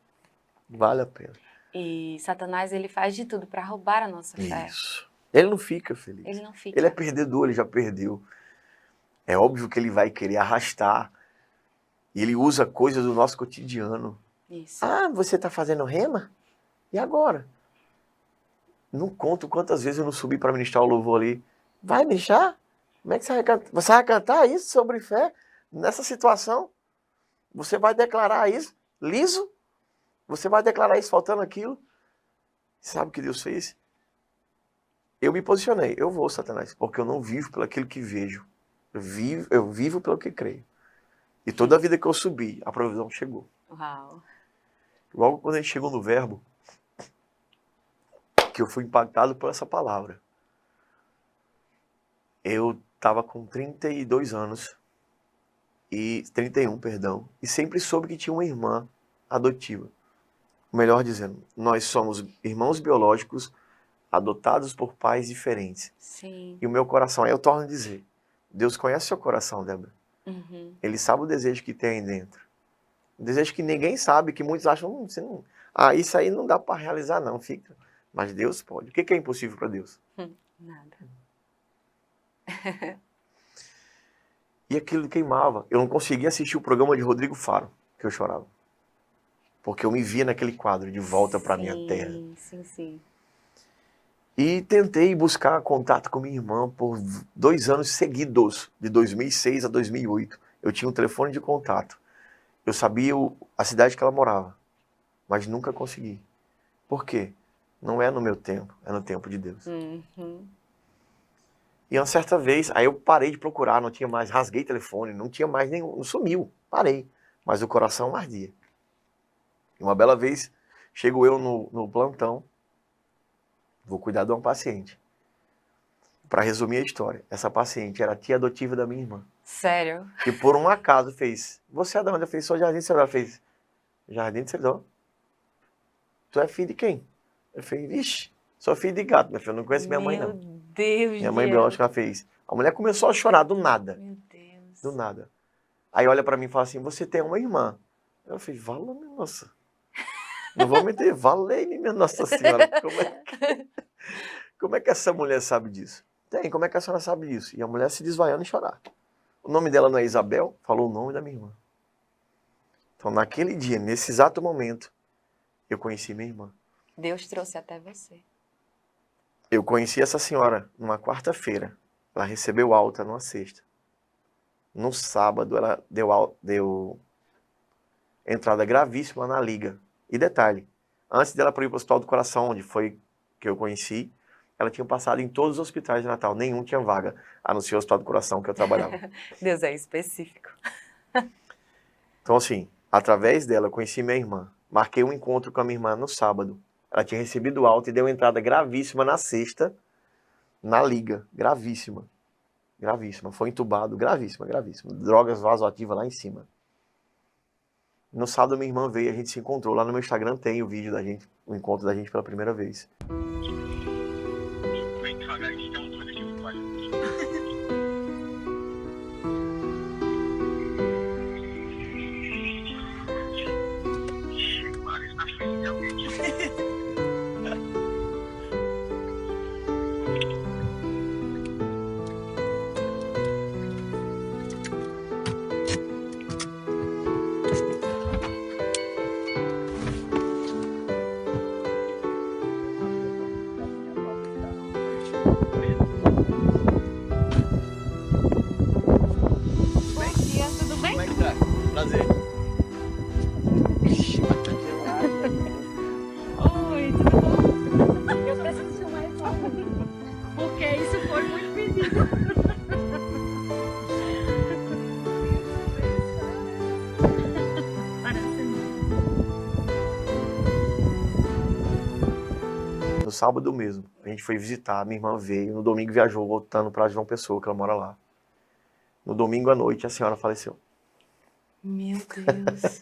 Vale a pena. E Satanás, ele faz de tudo para roubar a nossa fé. Isso. Ele não fica feliz. Ele não fica. Ele é perdedor, ele já perdeu. É óbvio que ele vai querer arrastar. E ele usa coisas do nosso cotidiano. Isso. Você está fazendo rema? E agora? Não conto quantas vezes eu não subi para ministrar o louvor ali. Vai deixar? Como é que você vai cantar? Você vai cantar isso sobre fé? Nessa situação? Você vai declarar isso liso? Você vai declarar isso faltando aquilo? Sabe o que Deus fez? Eu me posicionei. Eu vou, Satanás, porque eu não vivo pelo aquilo que vejo. Eu vivo pelo que creio. E toda a vida que eu subi, a provisão chegou. Uau. Logo quando a gente chegou no verbo, que eu fui impactado por essa palavra. Eu estava com 32 anos, 31, perdão, e sempre soube que tinha uma irmã adotiva. Melhor dizendo, nós somos irmãos biológicos adotados por pais diferentes. Sim. E o meu coração, eu torno a dizer, Deus conhece o seu coração, Débora. Uhum. Ele sabe o desejo que tem aí dentro. Um desejo que ninguém sabe, que muitos acham, isso aí não dá para realizar não, fica. Mas Deus pode. O que é impossível para Deus? Nada. E aquilo queimava. Eu não conseguia assistir o programa de Rodrigo Faro, que eu chorava. Porque eu me via naquele quadro, de volta para minha terra. Sim. E tentei buscar contato com minha irmã por 2 anos seguidos, de 2006 a 2008. Eu tinha um telefone de contato. Eu sabia a cidade que ela morava, mas nunca consegui. Por quê? Não é no meu tempo, é no tempo de Deus. Uhum. E uma certa vez, aí eu parei de procurar, não tinha mais, rasguei telefone, não tinha mais nenhum, sumiu, parei. Mas o coração ardia. E uma bela vez, chego eu no plantão, vou cuidar de uma paciente. Para resumir a história, essa paciente era a tia adotiva da minha irmã. Sério? E por um acaso fez, você é de onde? Eu fiz, sou Jardim Seridó. Ela fez, Jardim de Seridó? Tu é filho de quem? Eu falei, vixe, sou filho de gato, minha filha, eu não conheço minha mãe não. Meu Deus, Minha mãe biológica, ela fez. A mulher começou a chorar do nada. Meu Deus. Do nada. Aí olha pra mim e fala assim, você tem uma irmã. Eu falei, vala, nossa. Não vou mentir, valei-me, minha Nossa Senhora. Como é que essa mulher sabe disso? Tem, como é que a senhora sabe disso? E a mulher se desvaiando e chorar. O nome dela não é Isabel? Falou o nome da minha irmã. Então, naquele dia, nesse exato momento, eu conheci minha irmã. Deus trouxe até você. Eu conheci essa senhora numa quarta-feira. Ela recebeu alta numa sexta. No sábado, ela deu entrada gravíssima na liga. E detalhe, antes dela ir para o Hospital do Coração, onde foi que eu conheci, ela tinha passado em todos os hospitais de Natal. Nenhum tinha vaga, a não ser o Hospital do Coração que eu trabalhava. Deus é específico. Então, assim, através dela, eu conheci minha irmã. Marquei um encontro com a minha irmã no sábado. Ela tinha recebido alta e deu entrada gravíssima na sexta, na liga. Gravíssima. Gravíssima. Foi entubado. Gravíssima, gravíssima. Drogas vasoativas lá em cima. No sábado, minha irmã veio, a gente se encontrou. Lá no meu Instagram tem o vídeo da gente, o encontro da gente pela primeira vez. Prazer. Oi, tudo bom? Eu preciso filmar isso porque isso foi muito pedido. Parece muito. No sábado mesmo, a gente foi visitar, minha irmã veio, no domingo viajou, voltando para João Pessoa, que ela mora lá. No domingo à noite, a senhora faleceu. Meu Deus.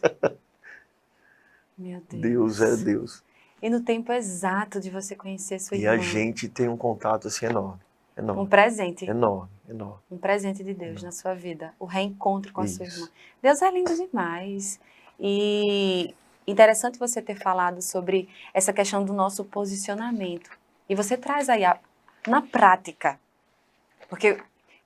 Meu Deus. Deus é Deus. E no tempo exato de você conhecer sua E irmã. a gente tem um contato assim enorme. Enorme. Um presente. Enorme, enorme. Um presente de Deus na sua vida. O reencontro com a sua Isso. irmã. Deus é lindo demais. E interessante você ter falado sobre essa questão do nosso posicionamento. E você traz aí na prática. Porque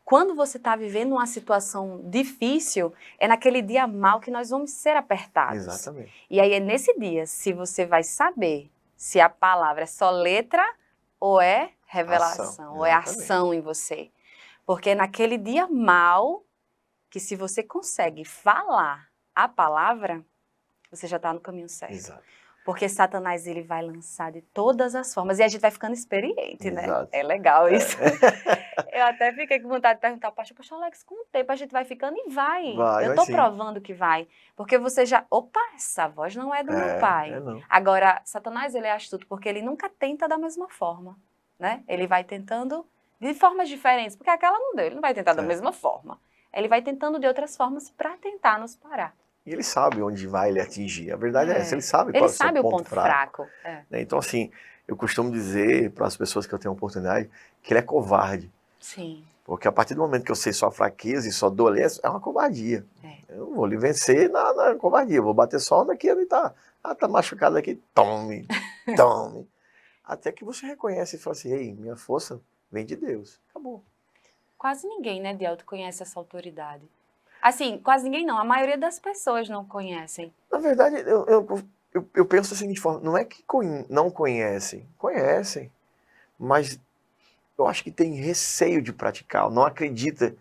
quando você está vivendo uma situação difícil, é naquele dia mal que nós vamos ser apertados. Exatamente. E aí é nesse dia, se você vai saber se a palavra é só letra ou é revelação, Ação, ou é exatamente. ação em você. Porque é naquele dia mal que se você consegue falar a palavra, você já está no caminho certo. Exato. Porque Satanás, ele vai lançar de todas as formas. E a gente vai ficando experiente, né? Exato. É legal isso. Eu até fiquei com vontade de perguntar, pastor Alex, com o tempo a gente vai ficando e vai. Eu tô sim. provando que vai. Porque você já, opa, essa voz não é do meu pai. não. Agora, Satanás, ele é astuto, porque ele nunca tenta da mesma forma, né? Ele vai tentando de formas diferentes, porque aquela não deu, ele não vai tentar da mesma forma. Ele vai tentando de outras formas para tentar nos parar. E ele sabe onde vai ele atingir. A verdade é essa, ele sabe qual Ele é o seu sabe o ponto ponto fraco. É. Né? Então, assim, eu costumo dizer para as pessoas que eu tenho a oportunidade que ele é covarde. Sim. Porque a partir do momento que eu sei sua fraqueza e sua dolência, é uma covardia. É. Eu não vou lhe vencer na covardia, eu vou bater só naquilo ele tá. Ah, tá machucado aqui, tome, tome. Até que você reconhece e fala assim, ei, minha força vem de Deus. Acabou. Quase ninguém, né, Dielto, conhece essa autoridade. Assim, quase ninguém não, a maioria das pessoas não conhecem. Na verdade, eu penso da seguinte forma, não é que não conhecem, conhecem, mas eu acho que tem receio de praticar, não acredita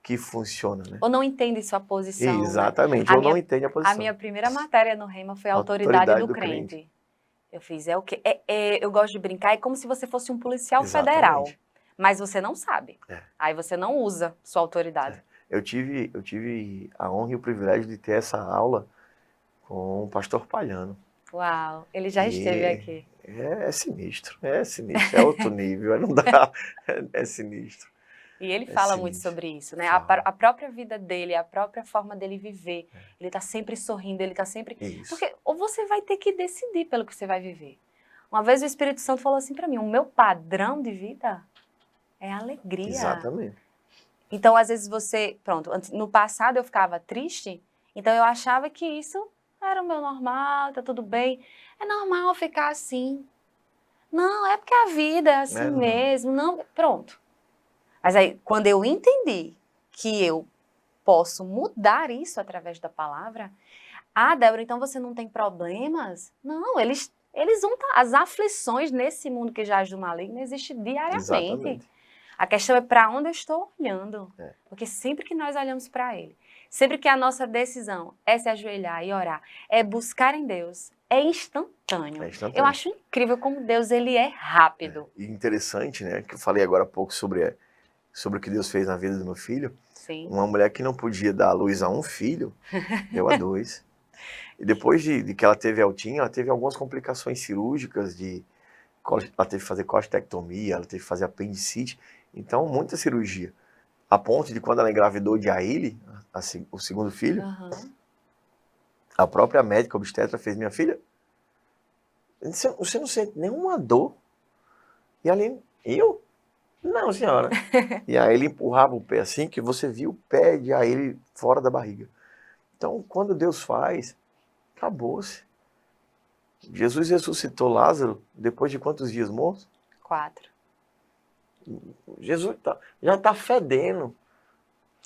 que funciona, né? Ou não entende sua posição. Exatamente, né? ou não entende a posição. A minha primeira matéria no Rema foi a autoridade do crente. Eu fiz, é o quê? Eu gosto de brincar, é como se você fosse um policial federal, mas você não sabe. Aí você não usa sua autoridade. Eu tive a honra e o privilégio de ter essa aula com o pastor Palhano. Uau, ele já esteve aqui. É sinistro, é outro nível, não dá, é sinistro. E ele fala muito sobre isso, né? A própria vida dele, a própria forma dele viver. Ele tá sempre sorrindo, ele tá sempre... Isso. Porque ou você vai ter que decidir pelo que você vai viver. Uma vez o Espírito Santo falou assim pra mim, o meu padrão de vida é alegria. Exatamente. Então, às vezes você... Pronto, no passado eu ficava triste, então eu achava que isso Era o meu normal, tá tudo bem. É normal ficar assim. Não, é porque a vida é assim Não. mesmo. Não, pronto. Mas aí, quando eu entendi que eu posso mudar isso através da palavra, Débora, então você não tem problemas? Não, eles vão estar. As aflições nesse mundo que jaz do maligno existem diariamente. Exatamente. A questão é para onde eu estou olhando. É. Porque sempre que nós olhamos para Ele, sempre que a nossa decisão é se ajoelhar e orar, é buscar em Deus, é instantâneo. É instantâneo. Eu acho incrível como Deus ele é rápido. E interessante, né? Que eu falei agora há pouco sobre o que Deus fez na vida do meu filho. Sim. Uma mulher que não podia dar à luz a um filho, deu a 2. E depois de que ela teve Eltinho, ela teve algumas complicações cirúrgicas, ela teve que fazer costectomia, ela teve que fazer apendicite. Então, muita cirurgia. A ponto de quando ela engravidou de Aile, o segundo filho, Aham. a própria médica obstetra fez: minha filha, você não sente nenhuma dor? E ali, eu? Não, senhora. E aí ele empurrava o pé assim, que você via o pé de Aile fora da barriga. Então, quando Deus faz, acabou-se. Jesus ressuscitou Lázaro depois de quantos dias morto? 4. Jesus já está fedendo.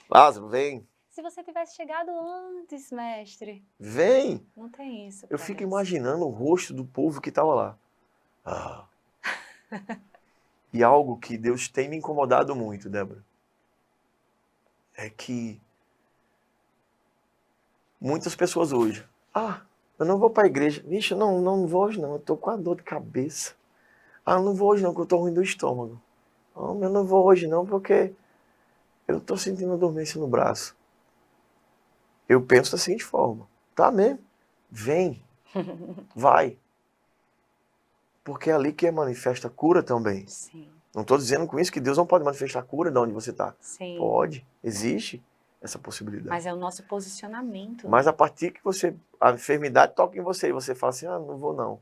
Lázaro, vem. Se você tivesse chegado antes, mestre. Vem. Não tem isso. Eu pra fico Deus. imaginando o rosto do povo que estava lá. Ah. E algo que Deus tem me incomodado muito, Débora, é que muitas pessoas hoje, eu não vou para a igreja. Vixe, não vou hoje não, eu tô com a dor de cabeça. Eu não vou hoje não, porque eu tô ruim do estômago. Eu não vou hoje não, porque eu tô sentindo dormência no braço. Eu penso da seguinte forma: tá mesmo, vem, vai. Porque é ali que manifesta a cura também. Sim. Não estou dizendo com isso que Deus não pode manifestar a cura de onde você está. Sim. Pode, existe essa possibilidade. Mas é o nosso posicionamento. Mas a partir que a enfermidade toca em você e você fala assim: não vou não.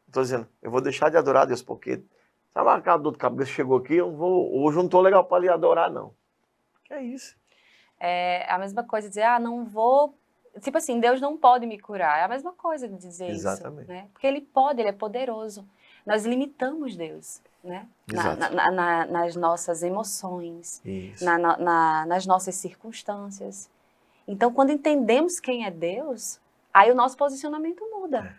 Estou dizendo, eu vou deixar de adorar a Deus, porque sabe aquela dor de cabeça chegou aqui, hoje eu não estou legal para lhe adorar não. Que é isso. É a mesma coisa dizer, não vou... Tipo assim, Deus não pode me curar. É a mesma coisa de dizer Exatamente. isso. Né? Porque Ele pode, Ele é poderoso. Nós limitamos Deus, né? Exato. Nas nossas emoções, Isso. nas nossas circunstâncias. Então, quando entendemos quem é Deus, aí o nosso posicionamento muda.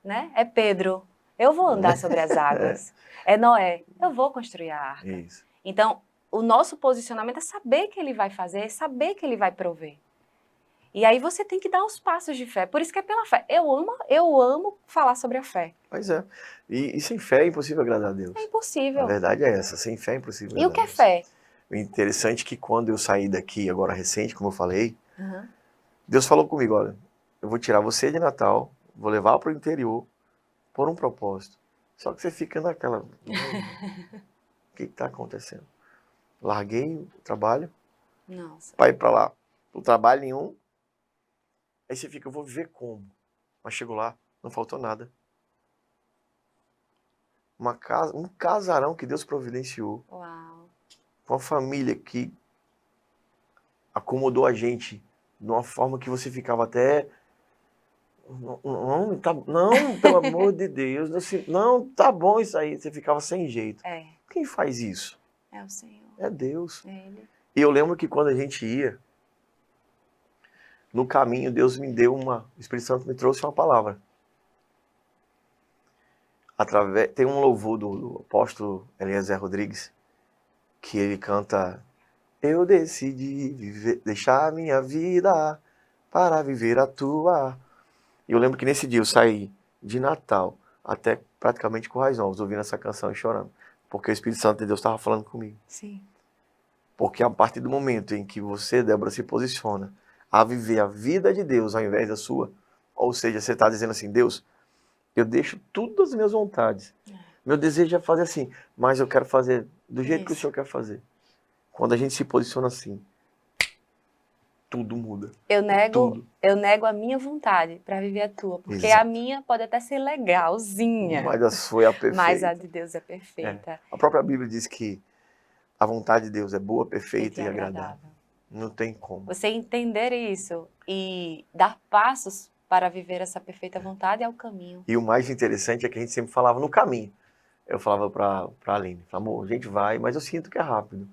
Né? É Pedro, eu vou andar sobre as águas. É Noé, eu vou construir a arca. Isso. Então, o nosso posicionamento é saber que Ele vai fazer, é saber que Ele vai prover. E aí você tem que dar os passos de fé. Por isso que é pela fé. Eu amo falar sobre a fé. Pois é. E sem fé é impossível agradar a Deus. É impossível. A verdade é essa, sem fé é impossível E o agradar que é a Deus. fé? O interessante é que quando eu saí daqui, agora recente, como eu falei, Uhum. Deus falou comigo: olha, eu vou tirar você de Natal, vou levar para o interior por um propósito. Só que você fica naquela... O que está acontecendo? Larguei o trabalho Nossa. para ir para lá. O trabalho nenhum. Aí você fica: eu vou viver como? Mas chego lá, não faltou nada. Um casarão que Deus providenciou. Uau. Uma família que acomodou a gente de uma forma que você ficava até... Não, pelo amor de Deus, não, tá bom isso aí. Você ficava sem jeito. É. Quem faz isso? É o Senhor. É Deus. É Ele. E eu lembro que quando a gente ia, no caminho, Deus me deu o Espírito Santo me trouxe uma palavra. Tem um louvor do apóstolo Eliezer Rodrigues, que ele canta: eu decidi deixar a minha vida para viver a tua. E eu lembro que nesse dia eu saí de Natal até praticamente Currais Novos, ouvindo essa canção e chorando. Porque o Espírito Santo de Deus estava falando comigo. Sim. Porque a partir do momento em que você, Débora, se posiciona a viver a vida de Deus ao invés da sua, ou seja, você está dizendo assim: Deus, eu deixo tudo as minhas vontades. Meu desejo é fazer assim, mas eu quero fazer do jeito que o Senhor quer fazer. Quando a gente se posiciona assim, tudo muda. Eu nego a minha vontade para viver a tua. Porque Exato. a minha pode até ser legalzinha. Mas a sua é a perfeita. Mas a de Deus é perfeita. A própria Bíblia diz que a vontade de Deus é boa, perfeita e agradável. Não tem como. Você entender isso e dar passos para viver essa perfeita vontade é o caminho. E o mais interessante é que a gente sempre falava no caminho. Eu falava pra Aline, amor, a gente vai, mas eu sinto que é rápido.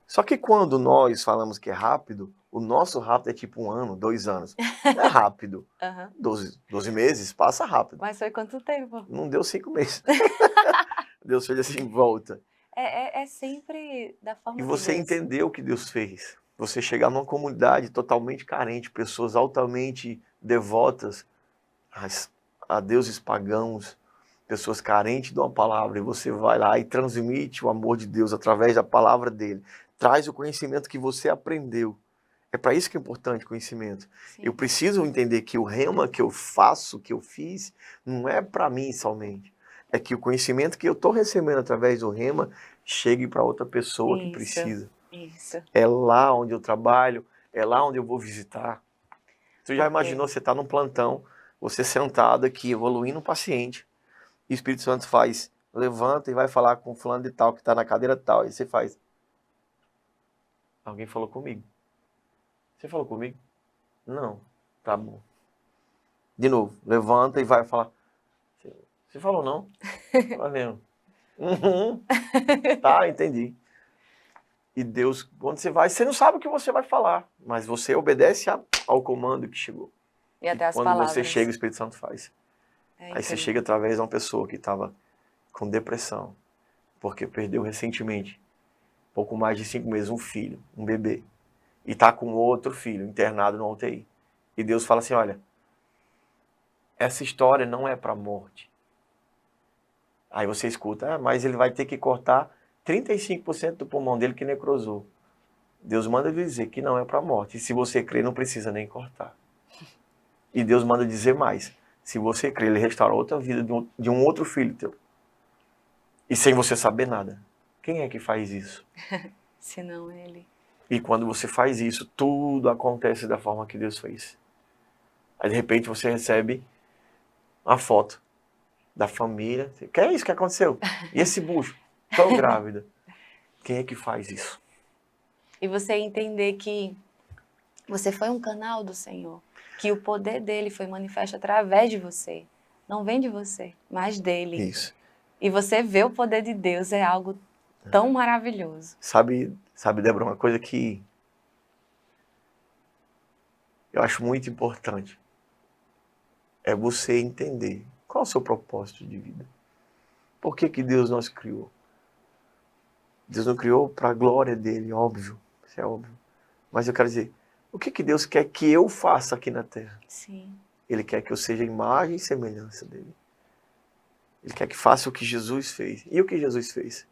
Só que quando nós falamos que é rápido, o nosso rápido é tipo 1 ano, 2 anos. Não é rápido. Aham. 12 meses passa rápido. Mas foi quanto tempo? Não deu 5 meses. Deus fez assim, volta. É sempre da forma E de você Deus. entendeu o que Deus fez. Você chegar numa comunidade totalmente carente, pessoas altamente devotas a deuses pagãos, pessoas carentes de uma palavra, e você vai lá e transmite o amor de Deus através da palavra dele. Traz o conhecimento que você aprendeu. É para isso que é importante o conhecimento. Sim. Eu preciso entender que o rema que eu faço, que eu fiz, não é para mim somente. É que o conhecimento que eu estou recebendo através do rema chegue para outra pessoa que Isso. precisa. Isso. É lá onde eu trabalho, é lá onde eu vou visitar. Você já Porque- imaginou, você está num plantão, você sentado aqui, evoluindo um paciente, e o Espírito Santo faz, levanta e vai falar com o fulano de tal, que está na cadeira tal, e você faz. Alguém falou comigo. Você falou comigo? Não. Tá bom. De novo, levanta e vai falar. Você falou não? Valeu. Uhum. Tá, entendi. E Deus, quando você vai, você não sabe o que você vai falar, mas você obedece ao comando que chegou. E até as Quando palavras. você chega, o Espírito Santo faz. É Aí você incrível. chega através de uma pessoa que estava com depressão, porque perdeu recentemente, pouco mais de 5 meses, um filho, um bebê, e está com outro filho internado no UTI. E Deus fala assim, olha, essa história não é para a morte. Aí você escuta, mas ele vai ter que cortar 35% do pulmão dele que necrosou. Deus manda dizer que não é para a morte. E se você crer, não precisa nem cortar. E Deus manda dizer mais. Se você crer, ele restaura outra vida de um outro filho teu. E sem você saber nada. Quem é que faz isso? Se não ele. E quando você faz isso, tudo acontece da forma que Deus fez. Aí de repente você recebe uma foto da família. Que é isso que aconteceu? E esse bucho? Tão grávida. Quem é que faz isso? E você entender que você foi um canal do Senhor. Que o poder dele foi manifesto através de você. Não vem de você, mas dele. Isso. E você vê o poder de Deus é algo tão maravilhoso. Sabe, Débora, uma coisa que eu acho muito importante é você entender qual é o seu propósito de vida. Por que Deus nos criou? Deus nos criou para a glória dele, óbvio. Isso é óbvio. Mas eu quero dizer, o que Deus quer que eu faça aqui na Terra? Sim. Ele quer que eu seja a imagem e semelhança dele. Ele quer que faça o que Jesus fez. E o que Jesus fez?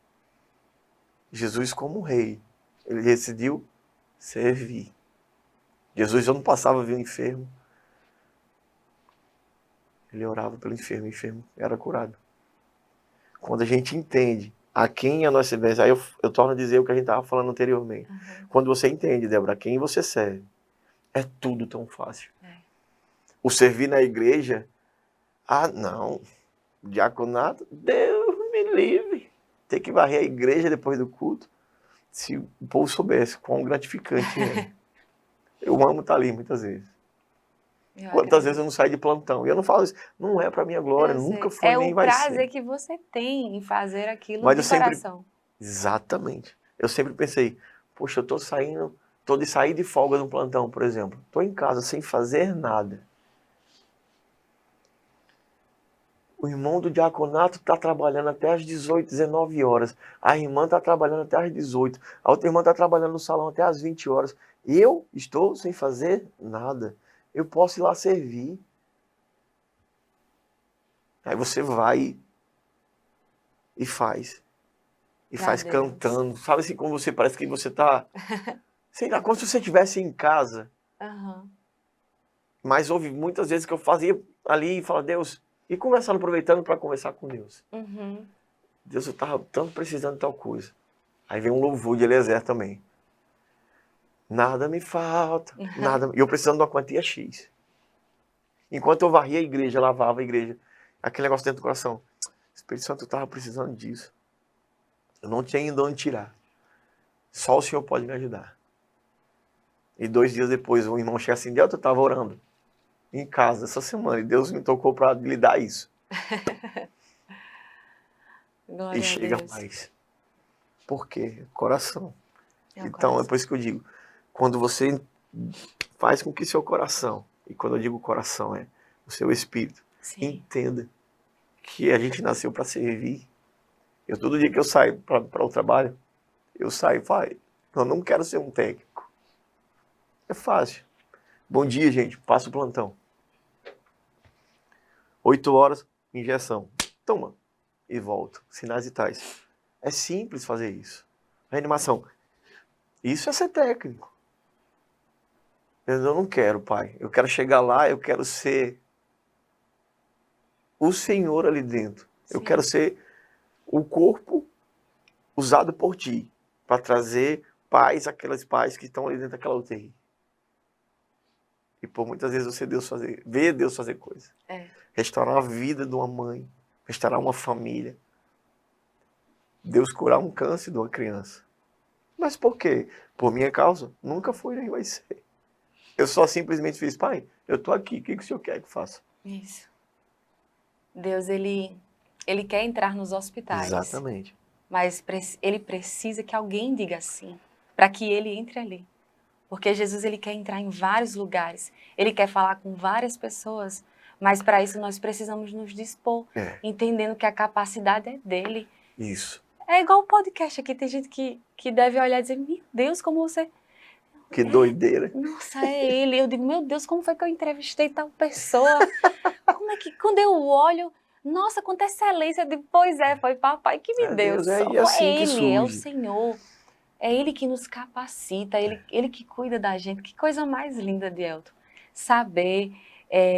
Jesus como rei, ele decidiu servir. Jesus não passava ver o enfermo. Ele orava pelo enfermo, o enfermo era curado. Quando a gente entende a quem a nossa serve, aí eu torno a dizer o que a gente estava falando anteriormente. Uhum. Quando você entende, Débora, a quem você serve, é tudo tão fácil. É. O servir na igreja, não, diaconato, Deus me livre. Ter que varrer a igreja depois do culto. Se o povo soubesse quão gratificante é. Eu amo estar ali muitas vezes. Quantas vezes eu não saio de plantão? E eu não falo isso, não é para minha glória, nunca foi é nem o vai prazer ser. que você tem em fazer aquilo Mas de eu sempre- coração. Exatamente. Eu sempre pensei, poxa, eu tô de sair de folga no plantão, por exemplo. Tô em casa sem fazer nada. O irmão do diaconato está trabalhando até às 18, 19 horas. A irmã está trabalhando até às 18. A outra irmã está trabalhando no salão até às 20 horas. Eu estou sem fazer nada. Eu posso ir lá servir. Aí você vai e faz. E Pra faz Deus. cantando. Sabe assim, como você parece que você está... Sei lá, como se você estivesse em casa. Aham. Mas houve muitas vezes que eu fazia ali e falava, Deus... E conversando, aproveitando para conversar com Deus. Uhum. Deus, eu estava tanto precisando de tal coisa. Aí vem um louvor de Eliezer também. Nada me falta, nada. E eu precisando de uma quantia X. Enquanto eu varria a igreja, lavava a igreja, aquele negócio dentro do coração. O Espírito Santo estava precisando disso. Eu não tinha ainda onde tirar. Só o Senhor pode me ajudar. E 2 dias depois, o irmão chega assim, Delta, eu estava orando. em casa essa semana e Deus me tocou para lidar isso. Glória E a chega Deus. mais. Por quê? Coração. É o Então, é coração. por isso que eu digo, quando você faz com que seu coração, e quando eu digo coração, é o seu espírito, Sim. entenda que a gente nasceu para servir. Eu, todo dia que eu saio para o trabalho, eu saio e falo, eu não quero ser um técnico. É fácil. Bom dia, gente, passo o plantão. 8 horas, injeção. Toma. E volto. Sinais vitais. É simples fazer isso. Reanimação. Isso é ser técnico. Eu não quero, pai. Eu quero chegar lá, eu quero ser o Senhor ali dentro. Eu Sim. quero ser o corpo usado por ti para trazer paz àquelas pais que estão ali dentro daquela UTI. E por muitas vezes você vê Deus fazer coisas. É. Restaurar a vida de uma mãe, restaurar uma família. Deus curar um câncer de uma criança. Mas por quê? Por minha causa? Nunca foi nem vai ser. Eu só simplesmente fiz, pai, eu tô aqui, o que o senhor quer que eu faça? Isso. Deus, ele quer entrar nos hospitais. Exatamente. Mas ele precisa que alguém diga sim, para que ele entre ali. Porque Jesus, ele quer entrar em vários lugares. Ele quer falar com várias pessoas. Mas para isso nós precisamos nos dispor, entendendo que a capacidade é dele. Isso. É igual o podcast aqui, tem gente que deve olhar e dizer, meu Deus, como você... Que doideira. Nossa, é ele. Eu digo, meu Deus, como foi que eu entrevistei tal pessoa? Como é que, quando eu olho, nossa, quanta excelência. Eu digo, pois é, foi papai que me deu. Deus, é Só assim foi que ele, é o surge. Senhor. É ele que nos capacita, ele que cuida da gente. Que coisa mais linda, Dielton. Saber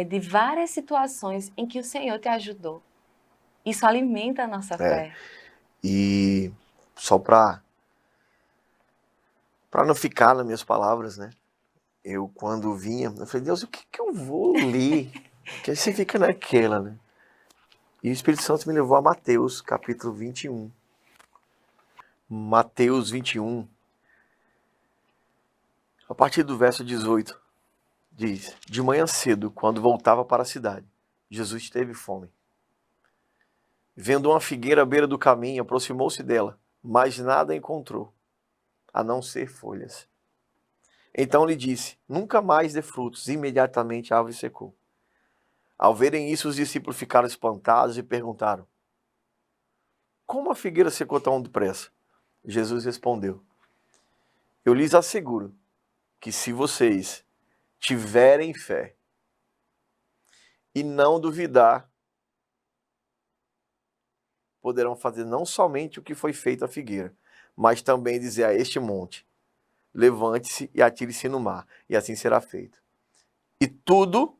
de várias situações em que o Senhor te ajudou. Isso alimenta a nossa fé. E só para não ficar nas minhas palavras, né? Eu, quando vinha, eu falei, Deus, o que eu vou ler? Porque aí você fica naquela, né? E o Espírito Santo me levou a Mateus, capítulo 21. Mateus 21, a partir do verso 18, diz, de manhã cedo, quando voltava para a cidade, Jesus teve fome. Vendo uma figueira à beira do caminho, aproximou-se dela, mas nada encontrou, a não ser folhas. Então lhe disse, nunca mais dê frutos. Imediatamente a árvore secou. Ao verem isso, os discípulos ficaram espantados e perguntaram, como a figueira secou tão depressa? Jesus respondeu, eu lhes asseguro que se vocês tiverem fé e não duvidar, poderão fazer não somente o que foi feito à figueira, mas também dizer a este monte, levante-se e atire-se no mar, e assim será feito. E tudo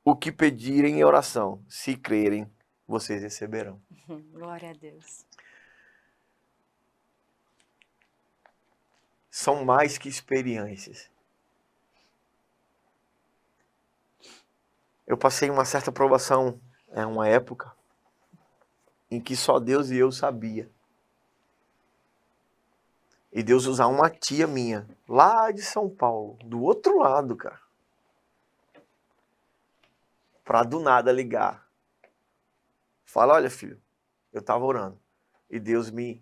o que pedirem em oração, se crerem, vocês receberão. Glória a Deus. São mais que experiências. Eu passei uma certa provação, uma época, em que só Deus e eu sabia. E Deus usar uma tia minha, lá de São Paulo, do outro lado, cara, pra do nada ligar. Fala, olha filho, eu tava orando, e Deus me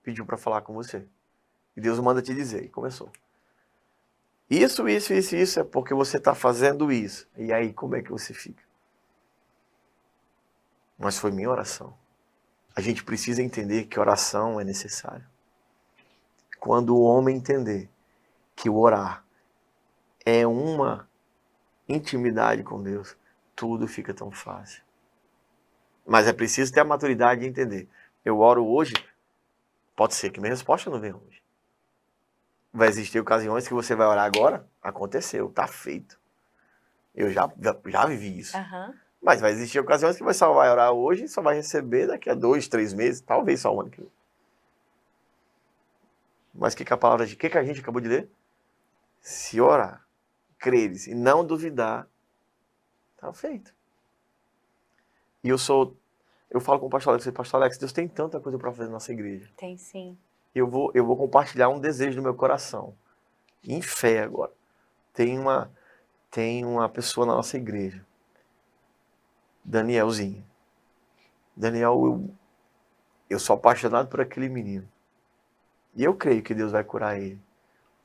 pediu pra falar com você. E Deus manda te dizer, e começou. Isso é porque você tá fazendo isso. E aí, como é que você fica? Mas foi minha oração. A gente precisa entender que oração é necessária. Quando o homem entender que o orar é uma intimidade com Deus, tudo fica tão fácil. Mas é preciso ter a maturidade de entender. Eu oro hoje, pode ser que minha resposta não venha hoje. Vai existir ocasiões que você vai orar agora, aconteceu, tá feito. Eu já vivi isso. Uhum. Mas vai existir ocasiões que você só vai orar hoje e só vai receber daqui a 2, 3 meses, talvez só um ano que vem. Mas que a palavra de que a gente acabou de ler? Se orar, creres e não duvidar, tá feito. E eu falo com o pastor Alex, Deus tem tanta coisa para fazer na nossa igreja. Tem sim. Eu vou compartilhar um desejo do meu coração. Em fé agora. Tem tem uma pessoa na nossa igreja, Danielzinho. Daniel, eu sou apaixonado por aquele menino. E eu creio que Deus vai curar ele.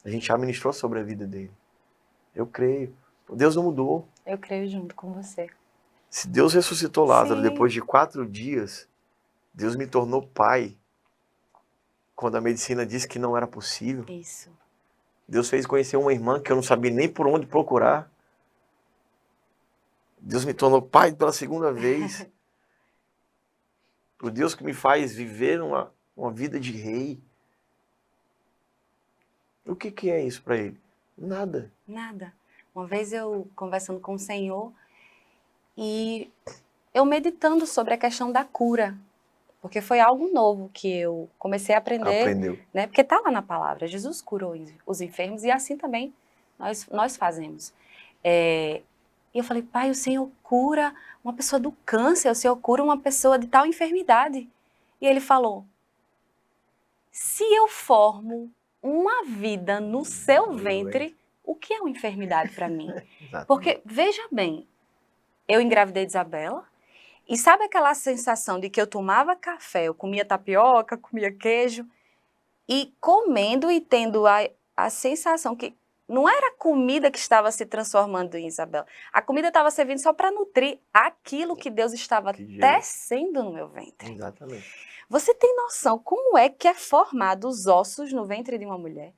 A gente já ministrou sobre a vida dele. Eu creio. Deus não mudou. Eu creio junto com você. Se Deus ressuscitou Lázaro Sim. depois de 4 dias, Deus me tornou pai quando a medicina disse que não era possível. Isso. Deus fez conhecer uma irmã que eu não sabia nem por onde procurar. Deus me tornou pai pela segunda vez. O Deus que me faz viver uma vida de rei. O que é isso para ele? Nada. Nada. Uma vez eu conversando com o Senhor e eu meditando sobre a questão da cura. Porque foi algo novo que eu comecei a aprender. Aprendeu. Né? Porque está lá na palavra. Jesus curou os enfermos e assim também nós fazemos. E eu falei, pai, o Senhor cura uma pessoa do câncer, o Senhor cura uma pessoa de tal enfermidade. E ele falou, se eu formo uma vida no seu ventre, o que é uma enfermidade para mim? Porque, veja bem, eu engravidei de Isabela, e sabe aquela sensação de que eu tomava café, eu comia tapioca, comia queijo, e comendo e tendo a sensação que não era a comida que estava se transformando em Isabela, a comida estava servindo só para nutrir aquilo que Deus estava tecendo no meu ventre. Exatamente. Você tem noção como é que é formado os ossos no ventre de uma mulher?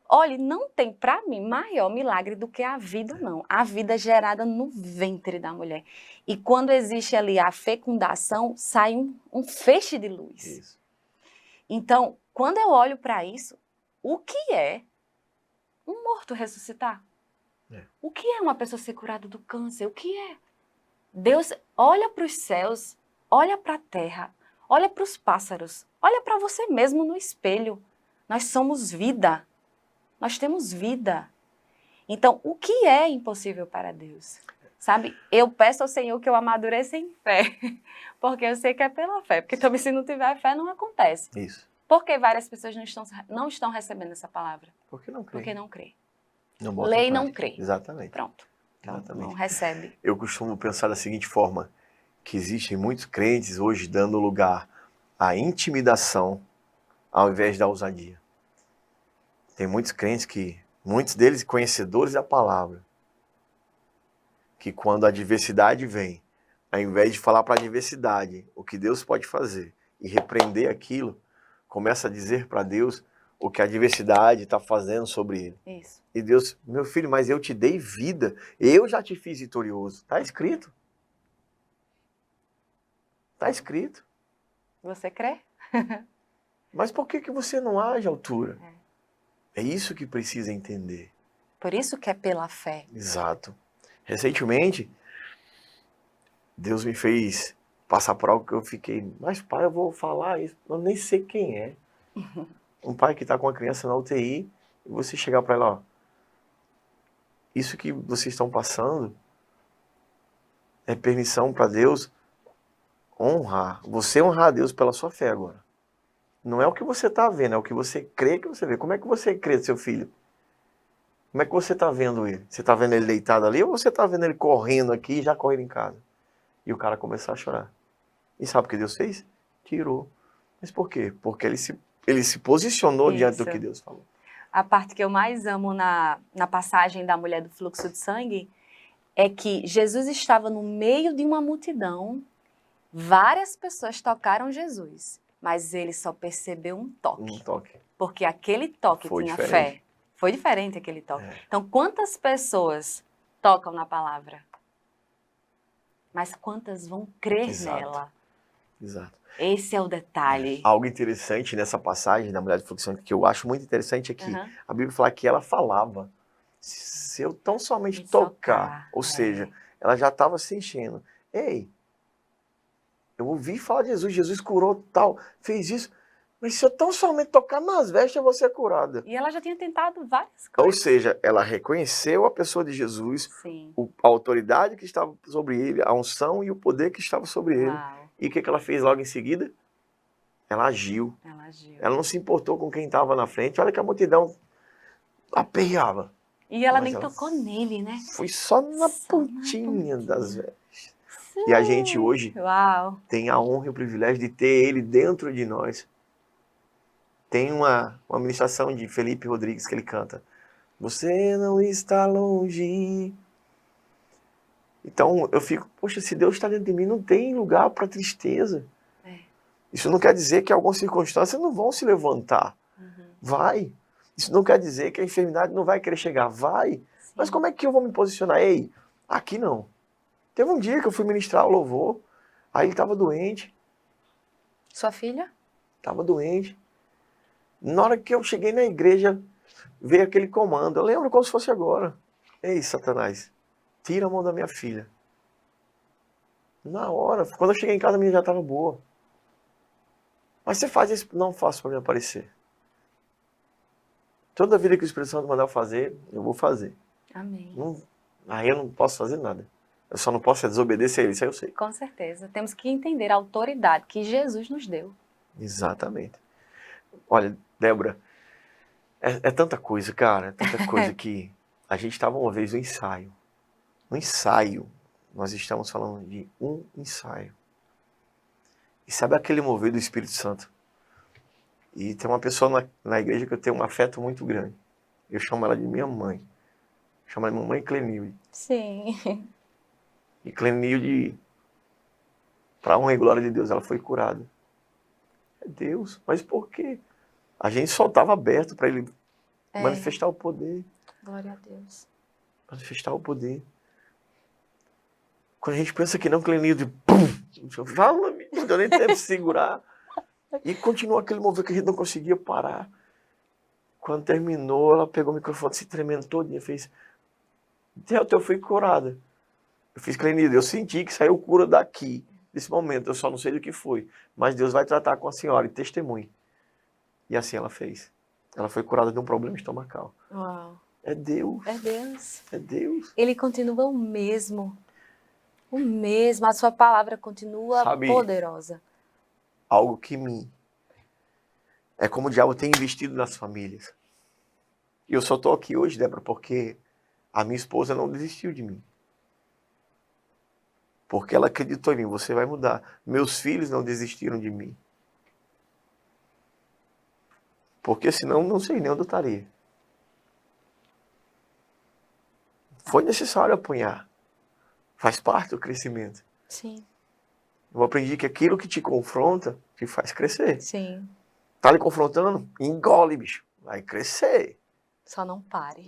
Olha, não tem para mim maior milagre do que a vida, não. A vida gerada no ventre da mulher. E quando existe ali a fecundação, sai um feixe de luz. Isso. Então, quando eu olho para isso, o que é um morto ressuscitar? O que é uma pessoa ser curada do câncer? O que é? Deus olha para os céus, olha para a terra, olha para os pássaros, olha para você mesmo no espelho. Nós somos vida. Nós temos vida. Então, o que é impossível para Deus? Sabe? Eu peço ao Senhor que eu amadureça em fé. Porque eu sei que é pela fé. Porque também se não tiver fé, não acontece. Isso. Por que várias pessoas não estão recebendo essa palavra? Porque não crê. Porque não crê. Não bota Lei em não prática. crê. Exatamente. Pronto. Então, Exatamente. não recebe. Eu costumo pensar da seguinte forma, que existem muitos crentes hoje dando lugar à intimidação ao invés da ousadia. Tem muitos crentes muitos deles conhecedores da palavra, que quando a adversidade vem, ao invés de falar para a adversidade o que Deus pode fazer e repreender aquilo, começa a dizer para Deus o que a adversidade está fazendo sobre ele. Isso. E Deus, meu filho, mas eu te dei vida, eu já te fiz vitorioso. Está escrito. Está escrito. Você crê? Mas por que você não age à altura? É isso que precisa entender. Por isso que é pela fé. Exato. Recentemente, Deus me fez passar por algo que eu fiquei, mas pai, eu vou falar isso, eu nem sei quem é. Um pai que está com uma criança na UTI, e você chegar para ela, ó, isso que vocês estão passando é permissão para Deus honrar. Você honrar a Deus pela sua fé agora. Não é o que você está vendo, é o que você crê que você vê. Como é que você crê do seu filho? Como é que você está vendo ele? Você está vendo ele deitado ali ou você está vendo ele correndo aqui e já correndo em casa? E o cara começou a chorar. E sabe o que Deus fez? Tirou. Mas por quê? Porque ele se posicionou diante do que Deus falou. A parte que eu mais amo na passagem da mulher do fluxo de sangue é que Jesus estava no meio de uma multidão, várias pessoas tocaram Jesus, mas ele só percebeu um toque. Um toque. Porque aquele toque Foi tinha diferente. fé. Foi diferente aquele toque. Então, quantas pessoas tocam na palavra? Mas quantas vão crer nela? Exato. Esse é o detalhe. Algo interessante nessa passagem da mulher do fluxo de sangue, que eu acho muito interessante, é que a Bíblia fala que ela falava. Se eu tão somente tocar, ou seja, ela já estava se enchendo. Ei, eu ouvi falar de Jesus, Jesus curou tal, fez isso. Mas se eu tão somente tocar nas vestes, eu vou ser curada. E ela já tinha tentado várias coisas. Ou seja, ela reconheceu a pessoa de Jesus, Sim. A autoridade que estava sobre ele, a unção e o poder que estava sobre ele. E o que ela fez logo em seguida? Ela agiu. Ela agiu. Ela não se importou com quem estava na frente. Olha que a multidão aperreava. E ela Mas nem ela tocou nele, né? foi só na Só na pontinha das pontinha. vestes. E a gente hoje Uau! tem a honra e o privilégio de ter ele dentro de nós. Tem uma ministração de Felipe Rodrigues que ele canta. Você não está longe. Então eu fico, poxa, se Deus está dentro de mim, não tem lugar para tristeza. É. Isso não quer dizer que algumas circunstâncias não vão se levantar. Uhum. Vai. Isso não quer dizer que a enfermidade não vai querer chegar. Vai. Sim. Mas como é que eu vou me posicionar? Ei, aqui não. Teve um dia que eu fui ministrar o louvor, aí ele estava doente. Sua filha? Estava doente. Na hora que eu cheguei na igreja, veio aquele comando. Eu lembro como se fosse agora. Ei, Satanás, tira a mão da minha filha. Na hora, quando eu cheguei em casa, a minha já estava boa. Mas você faz isso, não faço para me aparecer. Toda vida que o Espírito Santo mandar eu fazer, eu vou fazer. Amém. Aí eu não posso fazer nada. Eu só não posso desobedecer ele, isso aí eu sei. Com certeza. Temos que entender a autoridade que Jesus nos deu. Exatamente. Olha, Débora, é tanta coisa, cara, é tanta coisa que a gente estava uma vez no ensaio. No ensaio, nós estamos falando de um ensaio. E sabe aquele mover do Espírito Santo? E tem uma pessoa na igreja que eu tenho um afeto muito grande. Eu chamo ela de minha mãe. Chamo ela de mamãe Clenilde. Sim. E Clenilde, para honra e glória de Deus, ela foi curada. É Deus, mas por quê? A gente só estava aberto para ele manifestar o poder. Glória a Deus. Manifestar o poder. Quando a gente pensa que não, Clenilde, pum! Fala-me, não deu nem tempo de segurar. E continuou aquele mover que a gente não conseguia parar. Quando terminou, ela pegou o microfone, se tremendo todinha, fez... Eu fui curada. Eu fiz, Clenilde, eu senti que saiu cura daqui, desse momento. Eu só não sei do que foi. Mas Deus vai tratar com a senhora e testemunhe. E assim ela fez. Ela foi curada de um problema estomacal. Uau. É Deus. É Deus. É Deus. Ele continua o mesmo. O mesmo. A sua palavra continua poderosa. Algo que é como o diabo tem investido nas famílias. E eu só estou aqui hoje, Débora, porque a minha esposa não desistiu de mim. Porque ela acreditou em mim, você vai mudar. Meus filhos não desistiram de mim. Porque senão não sei nem onde eu estaria. Foi necessário apanhar. Faz parte do crescimento. Sim. Eu aprendi que aquilo que te confronta te faz crescer. Sim. Tá lhe confrontando? Engole, bicho. Vai crescer. Só não pare.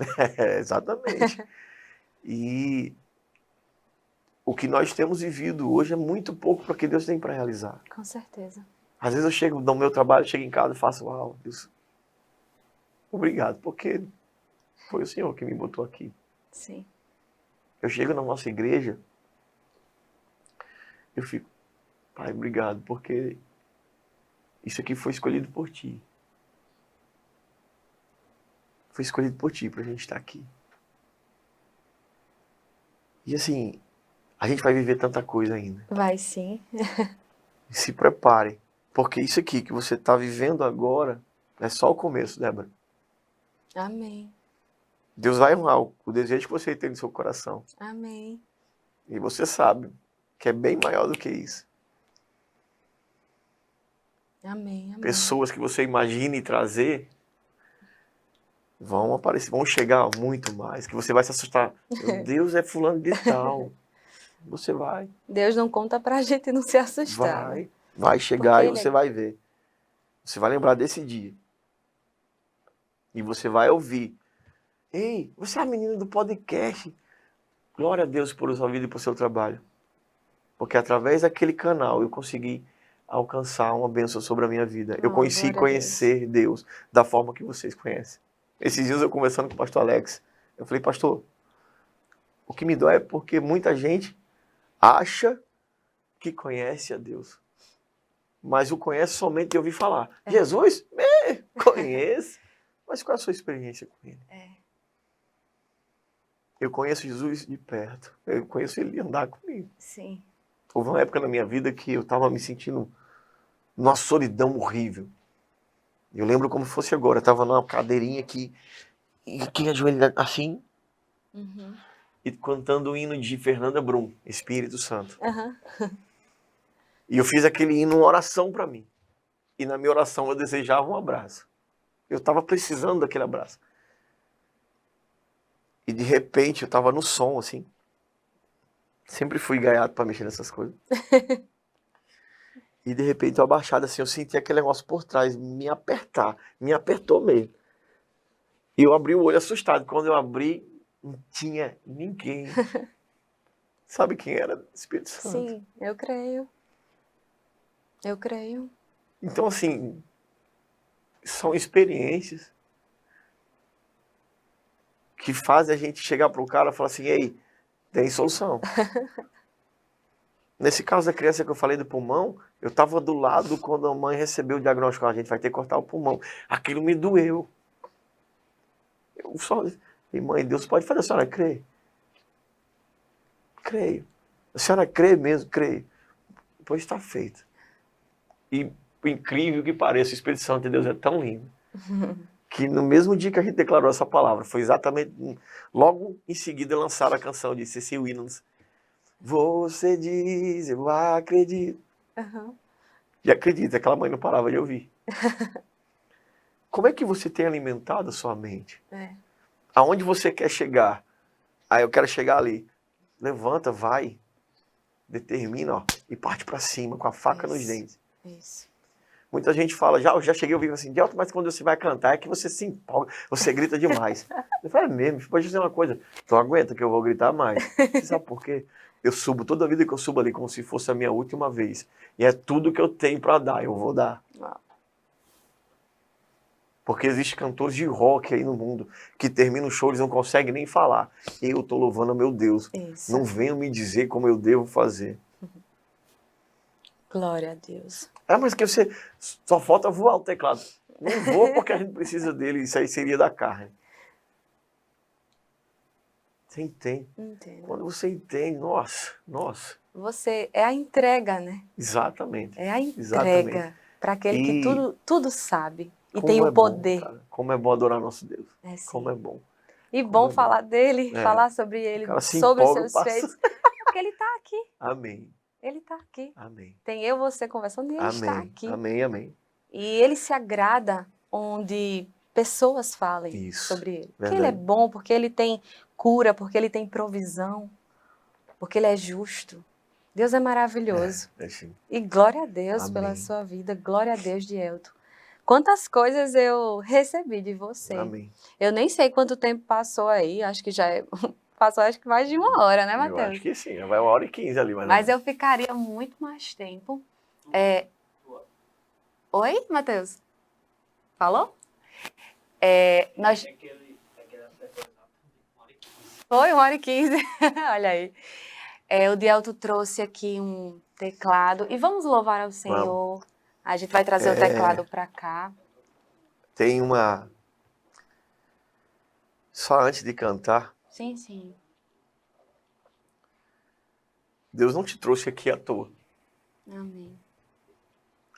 Exatamente. E o que nós temos vivido hoje é muito pouco para o que Deus tem para realizar. Com certeza. Às vezes eu chego no meu trabalho, chego em casa e faço, uau, Deus, obrigado, porque foi o Senhor que me botou aqui. Sim. Eu chego na nossa igreja, eu fico, Pai, obrigado, porque isso aqui foi escolhido por Ti. Foi escolhido por Ti pra gente estar aqui. E assim, a gente vai viver tanta coisa ainda. Vai sim. Se prepare, porque isso aqui que você está vivendo agora é só o começo, Débora. Amém. Deus vai honrar o desejo que você tem no seu coração. Amém. E você sabe que é bem maior do que isso. Amém, amém. Pessoas que você imagine trazer vão aparecer, vão chegar muito mais, que você vai se assustar. Meu Deus, é fulano de tal. Você vai. Deus não conta pra gente não se assustar. Vai chegar e você vai ver. Você vai lembrar desse dia. E você vai ouvir. Ei, você é a menina do podcast. Glória a Deus por sua vida e por seu trabalho. Porque através daquele canal eu consegui alcançar uma bênção sobre a minha vida. Eu consegui conhecer Deus da forma que vocês conhecem. Esses dias eu conversando com o pastor Alex, eu falei, pastor, o que me dói é porque muita gente acha que conhece a Deus. Mas o conhece somente de ouvir falar. Jesus? Conheço. Mas qual é a sua experiência com ele? Eu conheço Jesus de perto. Eu conheço ele de andar comigo. Sim. Houve uma época na minha vida que eu estava me sentindo numa solidão horrível. Eu lembro como fosse agora. Eu estava numa cadeirinha aqui, e aqui ajoelhado assim, Uhum. e cantando o hino de Fernanda Brum, Espírito Santo. Aham. E eu fiz aquele hino uma oração para mim. E na minha oração eu desejava um abraço. Eu estava precisando daquele abraço. E de repente eu estava no som, assim. Sempre fui gaiato para mexer nessas coisas. E de repente eu abaixado assim, eu senti aquele negócio por trás me apertar. Me apertou mesmo. E eu abri o olho assustado. Quando eu abri, não tinha ninguém. Sabe quem era? Espírito Santo. Sim, eu creio. Eu creio. Então, assim, são experiências que fazem a gente chegar pro cara e falar assim, ei, tem solução. Nesse caso da criança que eu falei do pulmão, eu estava do lado quando a mãe recebeu o diagnóstico, a gente vai ter que cortar o pulmão. Aquilo me doeu. Eu só, e mãe, Deus pode fazer, a senhora crê? Creio. A senhora crê mesmo? Creio. Pois está feito. E por incrível que pareça, o Espírito Santo de Deus é tão lindo, que no mesmo dia que a gente declarou essa palavra, foi exatamente, logo em seguida lançaram a canção de C.C. Winans. Você diz, eu acredito. Aham. E acredita, aquela mãe não parava de ouvir. Como é que você tem alimentado a sua mente? É. Aonde você quer chegar? Ah, eu quero chegar ali. Levanta, vai. Determina, ó, e parte pra cima, com a faca nos Isso. dentes. Isso. Muita gente fala, já cheguei a ouvir assim, Delta, mas quando você vai cantar é que você se empolga, você grita demais. Eu falo, é mesmo, pode dizer uma coisa, então aguenta que eu vou gritar mais. Você sabe por quê? Eu subo, toda a vida que eu subo ali, como se fosse a minha última vez. E é tudo que eu tenho pra dar, eu vou dar. Uau. Porque existem cantores de rock aí no mundo que terminam o show, eles não conseguem nem falar. Eu tô louvando ao meu Deus. Isso. Não venham me dizer como eu devo fazer. Glória a Deus. Ah, mas que você só falta voar o teclado. Não vou porque a gente precisa dele, isso aí seria da carne. Você entende? Entendo. Quando você entende, nossa. Você é a entrega, né? Exatamente. É a Exatamente. entrega para aquele E que tudo sabe e Como tem é o poder. Bom, cara. Como é bom adorar nosso Deus. É, sim. Como é bom. E Como bom é bom. falar dele, É. falar sobre ele, O cara se sobre os empolga, seus passa. feitos. Porque ele está aqui. Amém. Ele está aqui. Amém. Tem eu e você conversando e ele está Amém. aqui. Amém, amém. E ele se agrada onde pessoas falem Isso. sobre ele. Porque Verdade. ele é bom, porque ele tem cura, porque ele tem provisão, porque ele é justo. Deus é maravilhoso. É sim. E glória a Deus Amém. pela sua vida. Glória a Deus, Dielton. Quantas coisas eu recebi de você. Amém. Eu nem sei quanto tempo passou aí. Acho que já passou acho que mais de 1 hora, né, Eu Matheus? acho que sim. Vai 1h15 ali, Mas eu ficaria muito mais tempo. Oi, Matheus? Falou? Nós... Foi 1h15. Olha aí. O Dielton trouxe aqui um teclado. E vamos louvar ao Senhor. A gente vai trazer o teclado para cá. Tem uma... Só antes de cantar, Sim, sim. Deus não te trouxe aqui à toa. Amém.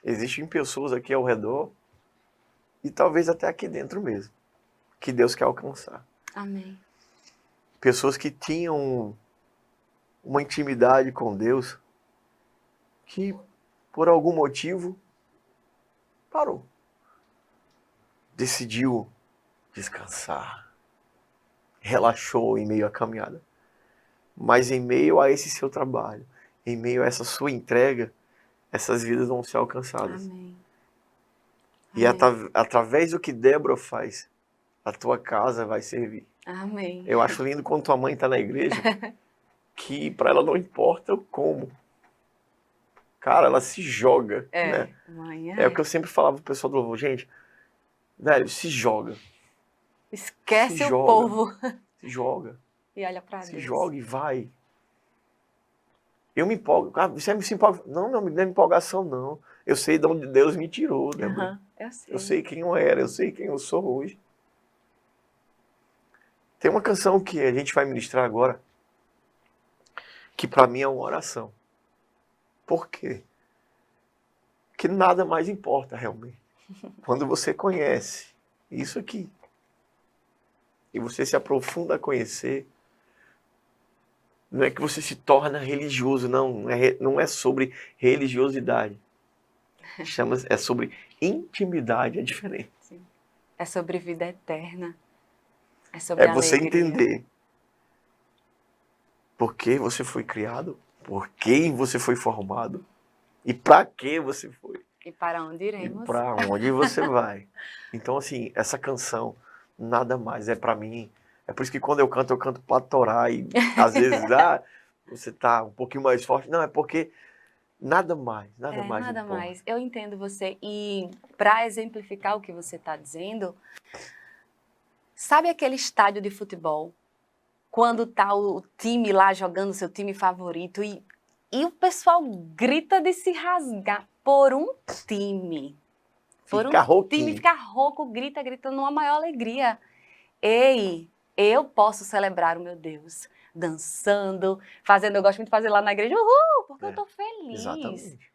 Existem pessoas aqui ao redor e talvez até aqui dentro mesmo, que Deus quer alcançar. Amém. Pessoas que tinham uma intimidade com Deus que, por algum motivo, parou. Decidiu descansar. Relaxou em meio à caminhada. Mas em meio a esse seu trabalho, em meio a essa sua entrega, essas vidas vão ser alcançadas. Amém. E através do que Débora faz, a tua casa vai servir. Amém. Eu acho lindo quando tua mãe está na igreja, que para ela não importa o como. Cara, ela se joga. Né? Mãe, É o que eu sempre falava pro pessoal do louvor. Gente, velho, se joga. Esquece Se o joga. povo. Se joga. E olha pra Se Deus. joga e vai. Eu me empolgo. Ah, você se empolga. Não é empolgação, não. Eu sei de onde Deus me tirou, Débora. Uhum, eu sei. Eu sei quem eu era, eu sei quem eu sou hoje. Tem uma canção que a gente vai ministrar agora, que para mim é uma oração. Por quê? Que nada mais importa realmente. Quando você conhece isso aqui, e você se aprofunda a conhecer, Não é que você se torna religioso, não. Não é sobre religiosidade. É sobre intimidade, é diferente. Sim. É sobre vida eterna. É sobre É você alegria. entender por que você foi criado, por quem você foi formado e para que você foi. E para onde E iremos? para onde você vai. Então, assim, essa canção, nada mais é para mim. É por isso que quando eu canto pra torar. E às vezes, você tá um pouquinho mais forte. Não, é porque nada mais Nada importa. mais. Eu entendo você. E para exemplificar o que você está dizendo, sabe aquele estádio de futebol? Quando tá o time lá jogando seu time favorito e o pessoal grita de se rasgar por um time. Por Fica um rouquinho. time ficar rouco, gritando uma maior alegria. Ei, eu posso celebrar o meu Deus dançando, fazendo, eu gosto muito de fazer lá na igreja, uhul, porque eu tô feliz. Exatamente.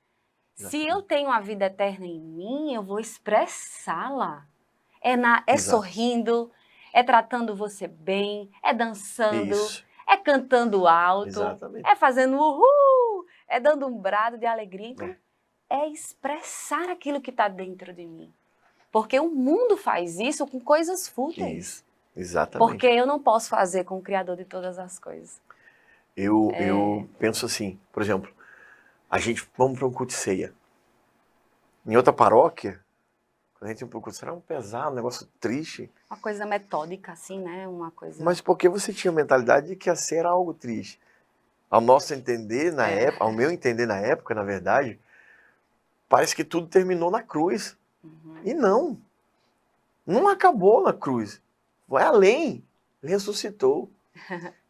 Se eu tenho a vida eterna em mim, eu vou expressá-la. É sorrindo, é tratando você bem, é dançando, Isso. é cantando alto, Exatamente. é fazendo uhul, é dando um brado de alegria. Então, é expressar aquilo que está dentro de mim. Porque o mundo faz isso com coisas fúteis. Isso. Exatamente. Porque eu não posso fazer com o Criador de todas as coisas. Eu penso assim, por exemplo, vamos para um culto de ceia. Em outra paróquia, quando a gente tem um pouco, será um pesado, um negócio triste. Uma coisa metódica, assim, né? Uma coisa... Mas porque você tinha a mentalidade de que a ceia era algo triste. Ao nosso entender na época, ao meu entender na época, na verdade, parece que tudo terminou na cruz. E não. Não acabou na cruz. Vai além. Ressuscitou.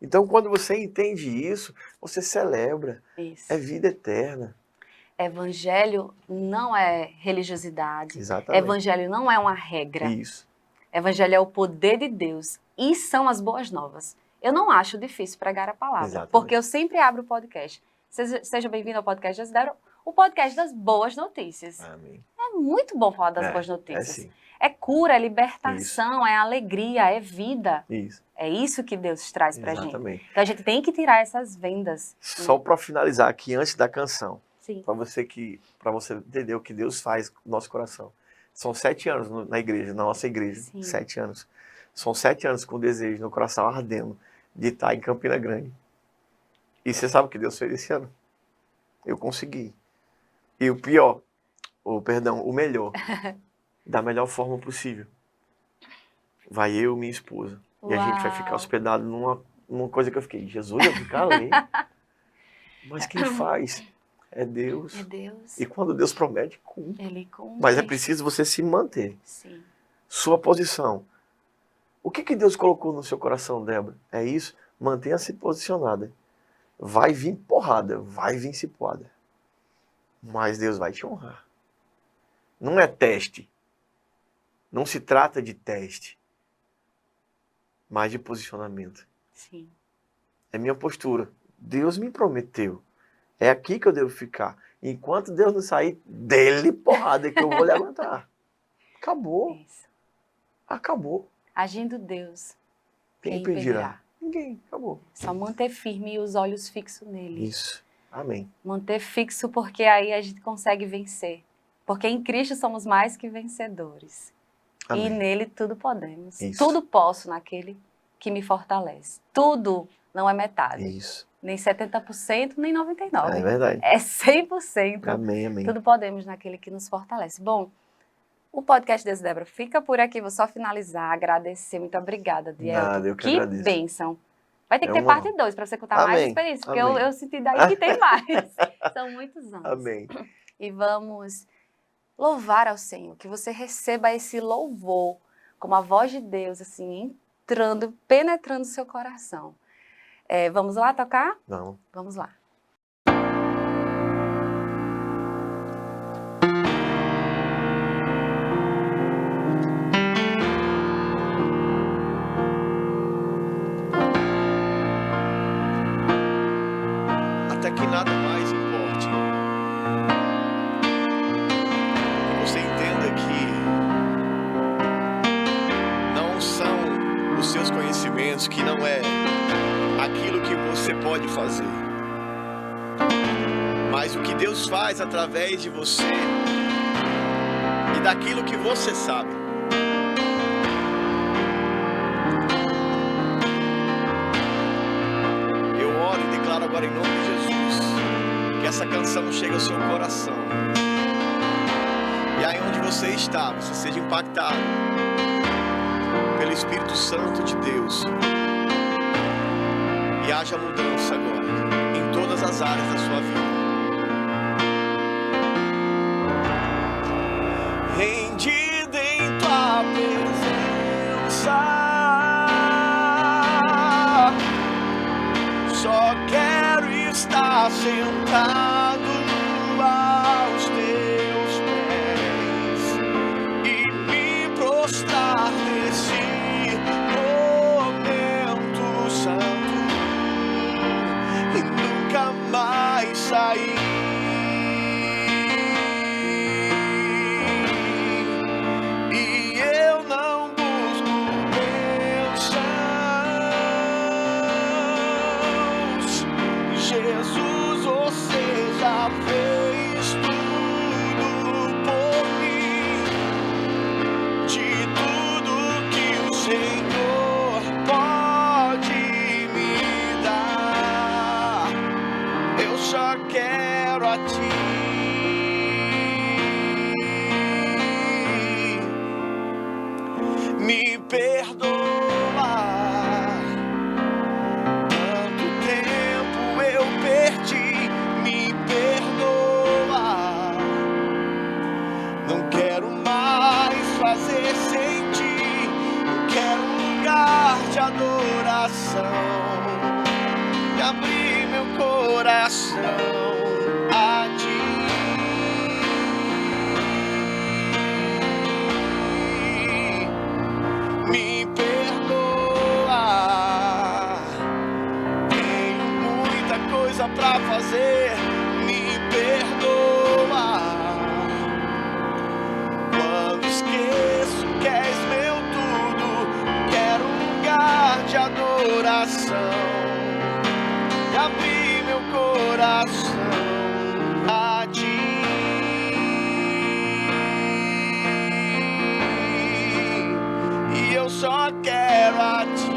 Então, quando você entende isso, você celebra. Isso. É vida eterna. Evangelho não é religiosidade. Exatamente. Evangelho não é uma regra. Isso. Evangelho é o poder de Deus. E são as boas novas. Eu não acho difícil pregar a palavra. Exatamente. Porque eu sempre abro o podcast. Seja bem-vindo ao podcast de Deus, o podcast das boas notícias. Amém. É muito bom falar das boas notícias. Sim. É cura, é libertação, é alegria, é vida. Isso. É isso que Deus traz pra Exatamente. gente. Então a gente tem que tirar essas vendas. Só para finalizar aqui, antes da canção, Sim. para você entender o que Deus faz no nosso coração. São 7 anos na igreja, na nossa igreja. Sim. 7 anos. São 7 anos com desejo no coração ardendo de estar em Campina Grande. E você sabe o que Deus fez esse ano? Eu consegui. E o melhor, da melhor forma possível. Vai eu e minha esposa. Uau. E a gente vai ficar hospedado numa coisa que eu fiquei, Jesus, eu vou ficar ali. Mas quem faz é Deus. É Deus. E quando Deus promete, cumpre. Ele cumpre. Mas é preciso você se manter. Sim. Sua posição. O que Deus colocou no seu coração, Débora? É isso. Mantenha-se posicionada. Vai vir porrada, vai vir cipuada. Mas Deus vai te honrar. Não é teste. Não se trata de teste. Mas de posicionamento. Sim. É minha postura. Deus me prometeu. É aqui que eu devo ficar. Enquanto Deus não sair, dele porrada que eu vou lhe aguentar. Acabou. Isso. Acabou. Agindo Deus. Quem impedirá? Ninguém. Acabou. Só manter firme e os olhos fixos nele. Isso. Amém. Manter fixo porque aí a gente consegue vencer. Porque em Cristo somos mais que vencedores. Amém. E nele tudo podemos. Isso. Tudo posso naquele que me fortalece. Tudo não é metade. Isso. Nem 70%, nem 99%. É verdade. É 100%. Amém, amém. Tudo podemos naquele que nos fortalece. Bom, o podcast Deus e Débora fica por aqui. Vou só finalizar, agradecer. Muito obrigada, Dielton. Nada, eu que agradeço. bênção. Vai ter que É ter uma parte 2 para você contar mais Amém. experiências, porque Amém. eu senti daí que tem mais. São muitos anos. Amém. E vamos louvar ao Senhor, que você receba esse louvor como a voz de Deus, assim, entrando, penetrando o seu coração. Vamos lá tocar? Não. Vamos lá. Até que nada mais importe. Que você entenda que não são os seus conhecimentos sentimentos, que não é aquilo que você pode fazer, mas o que Deus faz através de você e daquilo que você sabe. Eu oro e declaro agora em nome de Jesus que essa canção chegue ao seu coração, e aí onde você está, você seja impactado pelo Espírito Santo de Deus, e haja mudança agora em todas as áreas da sua vida. Rendido em tua presença, só quero estar sentado aos teus pés e me prostrar nesse momento santo e nunca mais sair. E eu não busco bênçãos, Jesus, você já fez tudo por mim. De tudo que o Senhor pode me dar, eu só quero a ti. Me perdoa, tanto tempo eu perdi. Me perdoa, não quero mais fazer sem ti. Quero um lugar de adoração e abrir meu coração a ti. Me perdoa, tenho muita coisa pra fazer. Me perdoa quando esqueço que és meu tudo. Quero um lugar de adoração e abrir meu coração a ti. E eu só quero a ti.